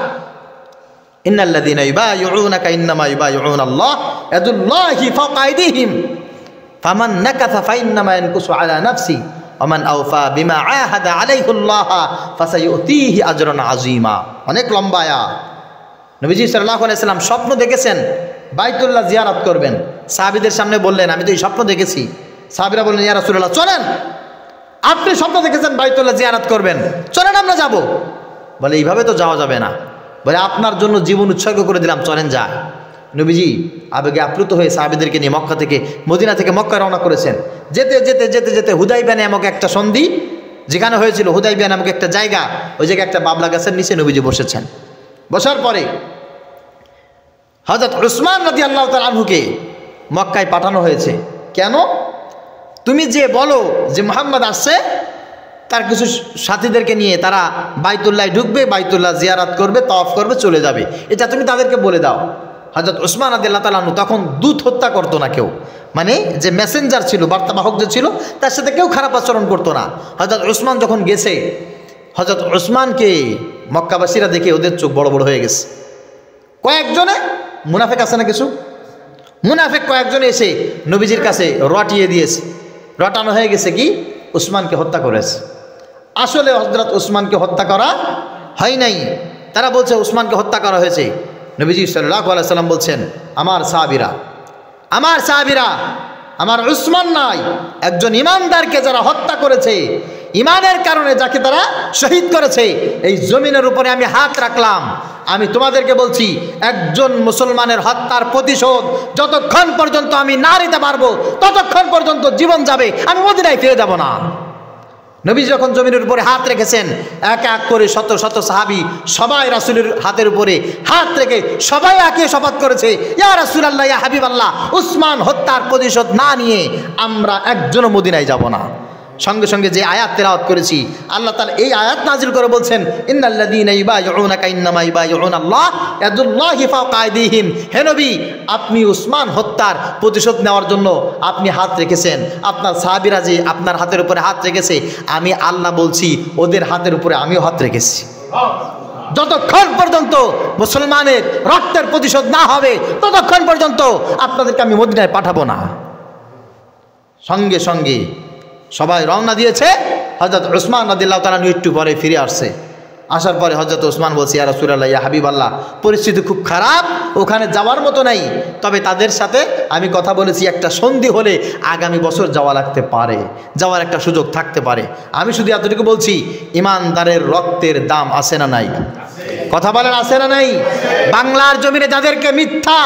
ইন্নাল্লাযীনা ইউবাইউনাকা ইন্নামা ইউবাইউনাল্লাহ ইয়াদুল্লাহি ফাওকা আইদিহিম ফামান নাকাসা ফাইন্নামা ইয়ানকুসু আলা নাফসি ওমান আওফা বিমা আহাদা আলাইহুল্লাহ ফাসায়ুতিহি আজরান আযীমা। অনেক লম্বা আয়াত। নবীজি সাল্লাল্লাহু আলাইহি সাল্লাম স্বপ্ন দেখেছেন বাইতুল্লাহ জিয়ারত করবেন। সাহাবীদের সামনে বললেন, আমি তো এই স্বপ্ন দেখেছি। সাহাবীরা বললেন, ইয়া রাসূলুল্লাহ চলেন, আপনি স্বপ্ন দেখেছেন বাইতুল্লাহ জিয়ারত করবেন, চলেন আমরা যাব। বলে এইভাবে তো যাওয়া যাবে না। বলে আপনার জন্য জীবন উৎসর্গ করে দিলাম, চলেন যায়। নবীজি আবেগে আপ্লুত হয়ে সাহাবীদেরকে নিয়ে মদিনা থেকে মক্কা রওনা করেছেন। যেতে যেতে যেতে যেতে হুদাইবিয়া নামক একটা সন্ধি যেখানে হয়েছিল, হুদাইবিয়া নামক একটা জায়গা, ওই জায়গায় একটা বাবলা গাছের নিচে নবীজি বসেছেন। বসার পরে হযরত উসমান রাদিয়াল্লাহু তাআলা আনহুকে মক্কায় পাঠানো হয়েছে। কেন? তুমি যে বলো যে মুহাম্মদ আসছে, তার কিছু সাথীদেরকে নিয়ে তারা বাইতুল্লাহ ঢুকবে, বাইতুল্লাহ জিয়ারত করবে, তাওয়াফ করবে, চলে যাবে, এটা তুমি তাদেরকে বলে দাও। হযরত উসমান রাদিয়াল্লাহু তাআলা আনহু তখন দূত হত্যা করতো না কেউ, মানে যে মেসেঞ্জার ছিল, বার্তাবাহক যে ছিল, তার সাথে কেউ খারাপ আচরণ করতো না। হযরত উসমান যখন গেছে, হযরত উসমানকে মক্কাবাসীরা দেখে ওদের চোখ বড় বড় হয়ে গেছে। কয়েকজনে মুনাফেক আছে না, কিছু মুনাফেক কয়েকজনে এসে নবীজির কাছে রটিয়ে দিয়েছে। রটানো হয়ে গেছে কি উসমানকে হত্যা করেছে। আসলে হযরত উসমানকে হত্যা করা হয় নাই, তারা বলছে উসমানকে হত্যা করা হয়েছে। নবীজি সাল্লাল্লাহু আলাইহি সাল্লাম বলছেন, আমার সাহাবীরা, আমার উসমান নাই, একজন ইমানদারকে যারা হত্যা করেছে, ইমানের কারণে যাকে তারা শহীদ করেছে, এই জমিনের উপরে আমি হাত রাখলাম। আমি তোমাদেরকে বলছি, একজন মুসলমানের হত্যার প্রতিশোধ যতক্ষণ পর্যন্ত আমি না নিতে পারবো, ততক্ষণ পর্যন্ত জীবন যাবে, আমি মদিনায় ফিরে যাব না। নবী যখন জমিনের উপরে হাত রেখেছেন, এক এক করে শত শত সাহাবী সবাই রাসূলের হাতের উপরে হাত রেখে সবাই একে শপথ করেছে, ইয়া রাসূলুল্লাহ, ইয়া হাবিবাল্লাহ, উসমান হত্যার প্রতিশোধ না নিয়ে আমরা একজনও মদিনায় যাব না। সঙ্গে সঙ্গে যে আয়াত তেলাওয়াত করেছি, আল্লাহ তাআলা এই আয়াত নাজিল করে বলছেন, ইন্নাল্লাযীনা ইউবাইউনাকা ইন্নামা ইউবাইউনাল্লাহ ইয়াদুল্লাহি ফাওকা আইদিহিম। হে নবী, আপনি উসমান হত্যার প্রতিশোধ নেওয়ার জন্য আপনি হাত রেখেছেন, আপনার সাহাবীরা যে আপনার হাতের উপরে হাত রেখেছে, আমি আল্লাহ বলছি ওদের হাতের উপরে আমিও হাত রেখেছি। যতক্ষণ পর্যন্ত মুসলমানের রক্তের প্রতিশোধ না হবে, ততক্ষণ পর্যন্ত আপনাদেরকে আমি মদিনায় পাঠাবো না। সঙ্গে সঙ্গে সবাই রওনা দিয়েছে। হযরত উসমান রাদিয়াল্লাহু তাআলা একটু পরে ফিরে আসছে। আসার পরে হযরত উসমান বলছে, ইয়া রাসূলুল্লাহ, ইয়া হাবিবাল্লাহ, পরিস্থিতি খুব খারাপ, ওখানে যাওয়ার মতো নাই। তবে তাদের সাথে আমি কথা বলেছি, একটা সন্ধি হলে আগামী বছর যাওয়া লাগতে পারে, যাওয়ার একটা সুযোগ থাকতে পারে। আমি শুধু এতটুকু বলছি, ইমানদারের রক্তের দাম আছে না নাই? কথা বলেন, আছে না নাই? বাংলার জমিনে যাদেরকে মিথ্যা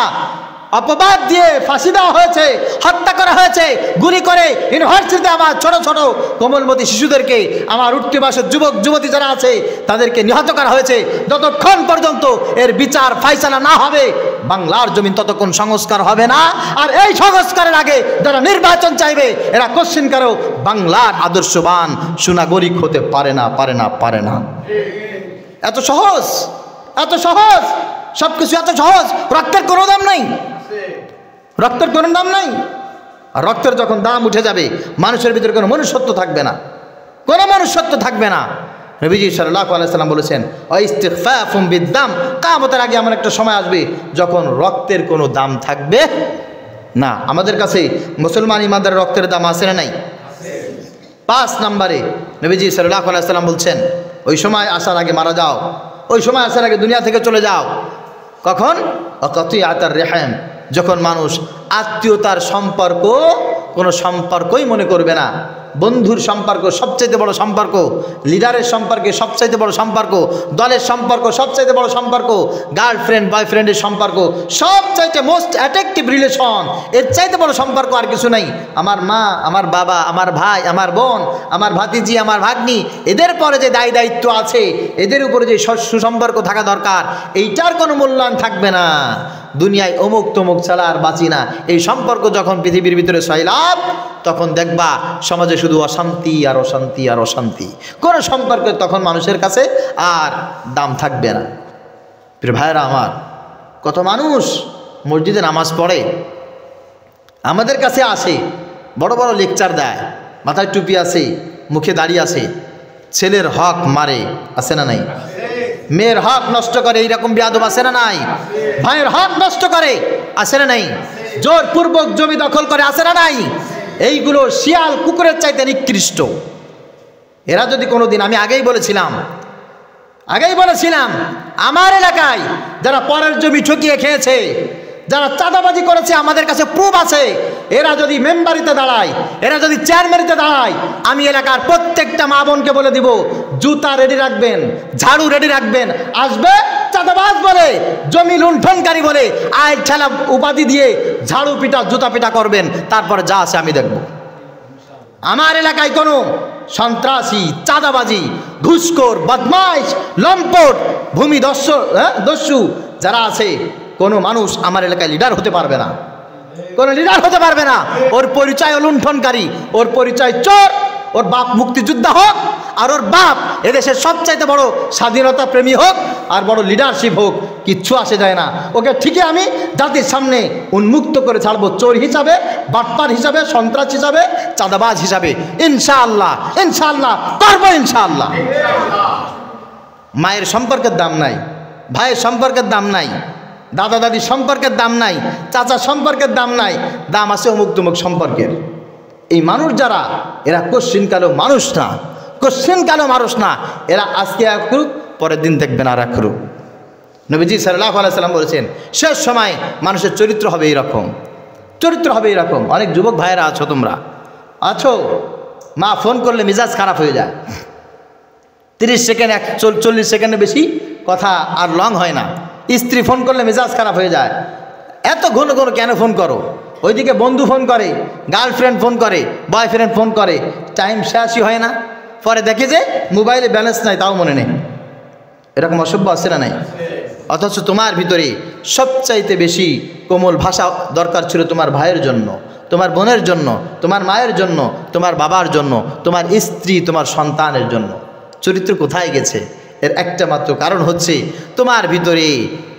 অপবাদ দিয়ে ফাঁসি দেওয়া হয়েছে, হত্যা করা হয়েছে, গুলি করে ইউনিভার্সিটিতে আমার ছোট ছোট কোমলমতি শিশুদেরকে, আমার উঠতি বয়সের যুবক যুবতী যারা আছে তাদেরকে নিহত করা হয়েছে, যতক্ষণ পর্যন্ত এর বিচার ফাইসালা না হবে বাংলার জমিন ততক্ষণ সংস্কার হবে না। আর এই সংস্কারের আগে যারা নির্বাচন চাইবে, এরা কোশ্চিনকারও বাংলার আদর্শবান সুনাগরিক হতে পারে না, পারে না, পারে না। এত সহজ, এত সহজ, সবকিছু এত সহজ। রক্তের কোনো দাম নাই, রক্তের কোনো দাম নাই। আর রক্তের যখন দাম উঠে যাবে, মানুষের ভিতরে কোনো মনুষ্যত্ব থাকবে না, কোনো মনুষ্যত্ব থাকবে না। নবীজি সাল্লাল্লাহু আলাইহি সাল্লাম বলেছেন, ইস্তিগফাফুম বিদ্দাম, কিয়ামতের আগে এমন একটা সময় আসবে যখন রক্তের কোনো দাম থাকবে না। আমাদের কাছে মুসলমান ইমানদারের রক্তের দাম আছে না নাই? 5 নম্বরে নবীজি সাল্লাল্লাহু আলাইহি সাল্লাম বলছেন, ওই সময় আসার আগে মারা যাও, ওই সময় আসার আগে দুনিয়া থেকে চলে যাও। কখন? অকাতিয়াতার রেহাম, যখন মানুষ আত্মীয়তার সম্পর্ক কোনো সম্পর্কই মনে করবে না। বন্ধুর সম্পর্ক সবচাইতে বড় সম্পর্ক, লিডারের সম্পর্কে সবচাইতে বড় সম্পর্ক, দলের সম্পর্ক সবচাইতে বড় সম্পর্ক, গার্লফ্রেন্ড বয়ফ্রেন্ডের সম্পর্ক সবচাইতে মোস্ট অ্যাট্রাকটিভ রিলেশন, এর চাইতে বড় সম্পর্ক আর কিছু নাই। আমার মা, আমার বাবা, আমার ভাই, আমার বোন, আমার ভাতিজি, আমার ভাগ্নি, এদের পরে যে দায় দায়িত্ব আছে, এদের উপরে যে সুসম্পর্ক থাকা দরকার, এইটার কোনো মূল্যায়ন থাকবে না। দুনিয়ায় অমুক তমুক ছাড়া আর বাঁচি না, এই সম্পর্ক যখন পৃথিবীর ভিতরে সয়লাব, তখন দেখবা সমাজে শুধু অশান্তি আর অশান্তি আর অশান্তি। কোনো সম্পর্কে তখন মানুষের কাছে আর দাম থাকবে না। প্রিয় ভাইরা আমার, কত মানুষ মসজিদে নামাজ পড়ে, আমাদের কাছে আসে, বড় বড় লেকচার দেয়, মাথায় টুপি আছে, মুখে দাড়ি আছে, ছেলের হক মারে, আছে না নাই? মেয়ের হক নষ্ট করে, এইরকম বেয়াদব আছে না নাই? ভাইয়ের হক নষ্ট করে, আছে না নাই? জোরপূর্বক জমি দখল করে, আছে না নাই? এইগুলো শিয়াল কুকুরের চাইতে নিকৃষ্ট। এরা যদি কোনোদিন, আমি আগেই বলেছিলাম আমার এলাকায় যারা পরের জমি ঠকিয়ে খেয়েছে, যারা চাঁদাবাজি করেছে, আমাদের কাছে প্রুফ আছে। এরা যদি মেম্বারিতে দাঁড়ায়, এরা যদি চেয়ারম্যানিতে দাঁড়ায়, আমি এলাকার প্রত্যেকটা মা বোনকে বলে দিব, জুতা রেডি রাখবেন, ঝাড়ু রেডি রাখবেন। আসবে চাঁদাবাজ বলে, জমি লুণ্ঠনকারী বলে, আয় ঠেলা উপাধি দিয়ে ঝাড়ু পিটা, জুতা পিটা করবেন, তারপরে যা আছে আমি দেখব। আমার এলাকায় কোনো সন্ত্রাসী, চাঁদাবাজি, ঘুষখোর, বদমাইশ, লম্পট, ভূমি দস্যু যারা আছে, কোনো মানুষ আমার এলাকায় লিডার হতে পারবে না, কোনো লিডার হতে পারবে না। ওর পরিচয় লুণ্ঠনকারী, ওর পরিচয় চোর, ওর বাপ মুক্তিযোদ্ধা হোক, আর ওর বাপ এদেশের সবচাইতে বড় স্বাধীনতা প্রেমী হোক, আর বড় লিডারশিপ হোক, কিচ্ছু আসে যায় না। ওকে ঠিকই আমি জাতির সামনে উন্মুক্ত করে ছাড়বো, চোর হিসাবে, বাটপার হিসাবে, সন্ত্রাস হিসাবে, চাঁদাবাজ হিসাবে। ইনশাআল্লাহ, ইনশাআল্লাহ করবো, ইনশাআল্লাহ। মায়ের সম্পর্কের দাম নাই, ভাইয়ের সম্পর্কের দাম নাই, দাদা দাদির সম্পর্কের দাম নাই, চাচা সম্পর্কের দাম নাই, দাম আছে অমুক তুমুক সম্পর্কের। এই মানুষ যারা, এরা কোশ্চিনকালেও মানুষ না, কোশ্চিনকালেও মানুষ না। এরা আজকে এক রূপ, পরের দিন দেখবেন আর এক রূপ। নবীজি সাল্লাল্লাহু আলাইহি সাল্লাম বলেছেন, শেষ সময় মানুষের চরিত্র হবে এইরকম, চরিত্র হবে এইরকম। অনেক যুবক ভাইয়েরা আছো, তোমরা আছো, মা ফোন করলে মেজাজ খারাপ হয়ে যায়, 30 সেকেন্ড, 40 সেকেন্ডের বেশি কথা আর লং হয় না। স্ত্রী ফোন করলে মেজাজ খারাপ হয়ে যায়, এত ঘন ঘন কেন ফোন করো? ওইদিকে বন্ধু ফোন করে, গার্লফ্রেন্ড ফোন করে, বয়ফ্রেন্ড ফোন করে, টাইম শেষই হয় না। পরে দেখে যে মোবাইলে ব্যালেন্স নাই, তাও মনে নেই। এরকম অসভ্য আছে না নাই? অথচ তোমার ভিতরে সবচাইতে বেশি কোমল ভাষা দরকার ছিল তোমার ভাইয়ের জন্য, তোমার বোনের জন্য, তোমার মায়ের জন্য, তোমার বাবার জন্য, তোমার স্ত্রী, তোমার সন্তানের জন্য। চরিত্র কোথায় গেছে? এর একটা মাত্র কারণ হচ্ছে তোমার ভিতরে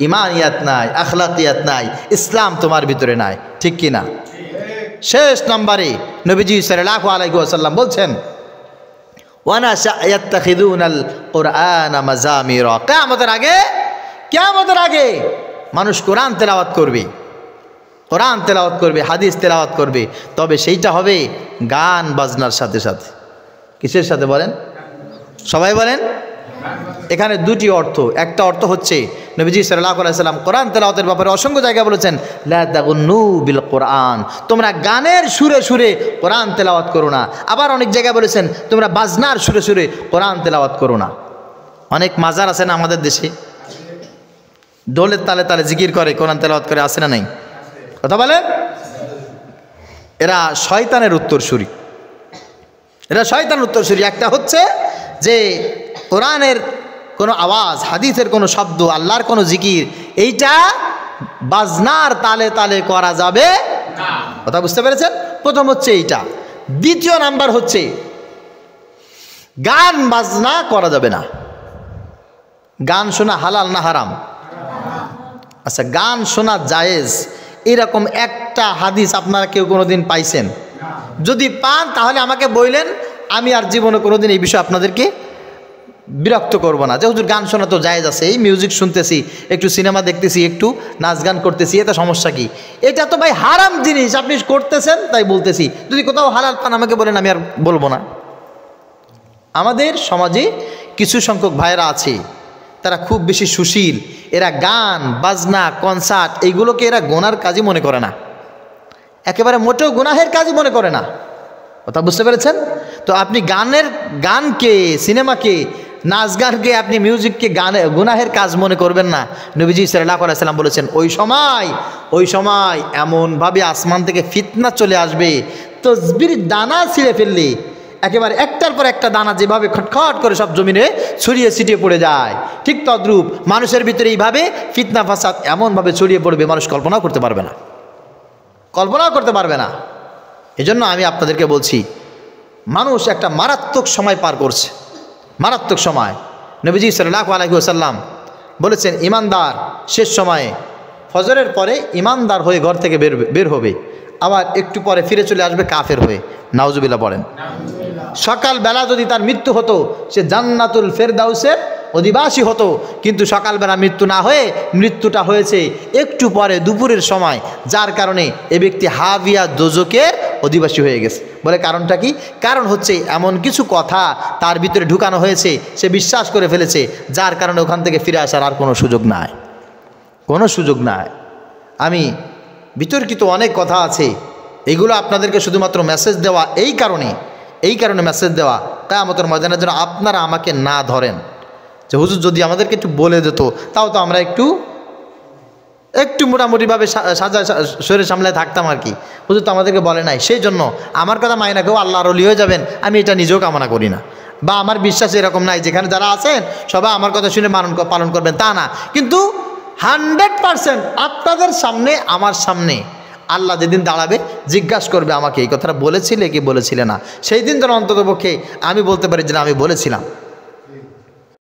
ইমানিয়াত নাই, আখলাকিয়াত নাই, ইসলাম তোমার ভিতরে নাই, ঠিক কি না? শেষ নম্বরে নবীজি সাল্লাল্লাহু আলাইহি ওয়াসাল্লাম বলছেন, ওয়ানাশা ইয়াত্তাখিযুনাল কুরআনা মাযামিরা। কিয়ামতের আগে মানুষ কোরআন তেলাওয়াত করবে, কোরআন তেলাওয়াত করবে, হাদিস তেলাওয়াত করবে, তবে সেইটা হবে গান বাজনার সাথে সাথে। কিসের সাথে বলেন? সবাই বলেন। এখানে দুটি অর্থ। একটা অর্থ হচ্ছে নবীজি সাল্লাল্লাহু আলাইহি সাল্লাম কোরআন তেলাওয়াতের ব্যাপারে অসংখ্য জায়গায় বলেছেন, লা তাগুন্নু বিল কোরআন, তোমরা গানের সুরে সুরে কোরআন তেলাওয়াত করো না। আবার অনেক জায়গায় বলেছেন, তোমরা বাজনার সুরে সুরে কোরআন তেলাওয়াত করো না। অনেক মাজার আছে না আমাদের দেশে, ঢোলের তালে তালে জিকির করে, কোরআন তেলাওয়াত করে, আছে না নাই? কথা বলেন। এরা শয়তানের উত্তরসূরি, এরা শয়তানের উত্তরসূরি। একটা হচ্ছে যে কোরআনের কোনো আওয়াজ, হাদিসের কোনো শব্দ, আল্লাহর কোনো জিকির, এইটা বাজনার তালে তালে করা যাবে না। কথা বুঝতে পেরেছেন? প্রথম হচ্ছে এইটা। দ্বিতীয় নাম্বার হচ্ছে গান বাজনা করা যাবে না। গান শোনা হালাল না হারাম? আচ্ছা, গান শোনা জায়েজ, এরকম একটা হাদিস আপনারা কেউ কোনোদিন পাইছেন? যদি পান তাহলে আমাকে বললেন, আমি আর জীবনে কোনোদিন এই বিষয়ে আপনাদেরকে বিরক্ত করব না। যে হুজুর গান শোনা তো জায়েজ আছে, এই মিউজিক শুনতেছি, একটু সিনেমা দেখতেছি, একটু নাচ গান করতেছি, এটা সমস্যা কি? এটা তো ভাই হারাম জিনিস, আপনি করতেছেন তাই বলতেছি। যদি কোথাও হালাল পান আমাকে বলেন, আমি আর বলবো না। আমাদের সমাজে কিছু সংখ্যক ভাইয়েরা আছে, তারা খুব বেশি সুশীল। এরা গান বাজনা, কনসার্ট, এইগুলোকে এরা গুনার কাজই মনে করে না, একেবারে মোটেও গুনাহের কাজই মনে করে না। কথা বুঝতে পেরেছেন? তো আপনি গানকে, সিনেমাকে, নাচ গানকে, আপনি মিউজিককে গুনাহের কাজ মনে করবেন না। নবীজি সাল্লাল্লাহু আলাইহি সাল্লাম বলেছেন, ওই সময় এমনভাবে আসমান থেকে ফিতনা চলে আসবে, তসবির দানা ছিঁড়ে ফেললে একেবারে একটার পর একটা দানা যেভাবে খটখট করে সব জমিনে ছড়িয়ে ছিটিয়ে পড়ে যায়, ঠিক তদ্রূপ মানুষের ভিতরে এইভাবে ফিতনা ফাসাদ এমনভাবে ছড়িয়ে পড়বে, মানুষ কল্পনাও করতে পারবে না, কল্পনাও করতে পারবে না। এজন্য আমি আপনাদেরকে বলছি, মানুষ একটা মারাত্মক সময় পার করছে, মারাত্মক সময়। নবীজি সাল্লাল্লাহু আলাইহি ওয়াসাল্লাম বলেছেন, ইমানদার শেষ সময়ে ফজরের পরে ইমানদার হয়ে ঘর থেকে বের হবে, আবার একটু পরে ফিরে চলে আসবে কাফের হয়ে। নাউজুবিল্লাহ পড়েন। সকালবেলা যদি তার মৃত্যু হতো সে জান্নাতুল ফেরদাউসের অধিবাসী হতো, কিন্তু সকালবেলা মৃত্যু না হয়ে মৃত্যুটা হয়েছে একটু পরে দুপুরের সময়, যার কারণে এ ব্যক্তি হাবিয়া দোজকের অধিবাসী হয়ে গেছে। বলে কারণটা কি? কারণ হচ্ছে এমন কিছু কথা তার ভিতরে ঢুকানো হয়েছে, সে বিশ্বাস করে ফেলেছে, যার কারণে ওখান থেকে ফিরে আসার আর কোনো সুযোগ নাই, কোনো সুযোগ নাই। আমি বিতর্কিত অনেক কথা আছে, এগুলো আপনাদেরকে শুধুমাত্র মেসেজ দেওয়া, এই কারণে মেসেজ দেওয়া কিয়ামতের ময়দানে যেন আপনারা আমাকে না ধরেন যে হুজুর যদি আমাদেরকে একটু বলে দিত তাও তো আমরা একটু মোটামুটিভাবে সাজা শরীর সামলায় থাকতাম আর কি। হুজুর তো আমাদেরকে বলে নাই, সেই জন্য আমার কথা মাইনা কেউ আল্লাহর ওলি হয়ে যাবেন, আমি এটা নিজেও কামনা করি না, বা আমার বিশ্বাস এরকম নাই যেখানে যারা আছেন সবাই আমার কথা শুনে পালন করবেন তা না। কিন্তু 100% আপনাদের সামনে আমার সামনে আল্লাহ যেদিন দাঁড়াবে জিজ্ঞাসা করবে আমাকে এই কথাটা বলেছিলে কি বলেছিলে না, সেই দিন যেন অন্ততপক্ষে আমি বলতে পারি যে আমি বলেছিলাম।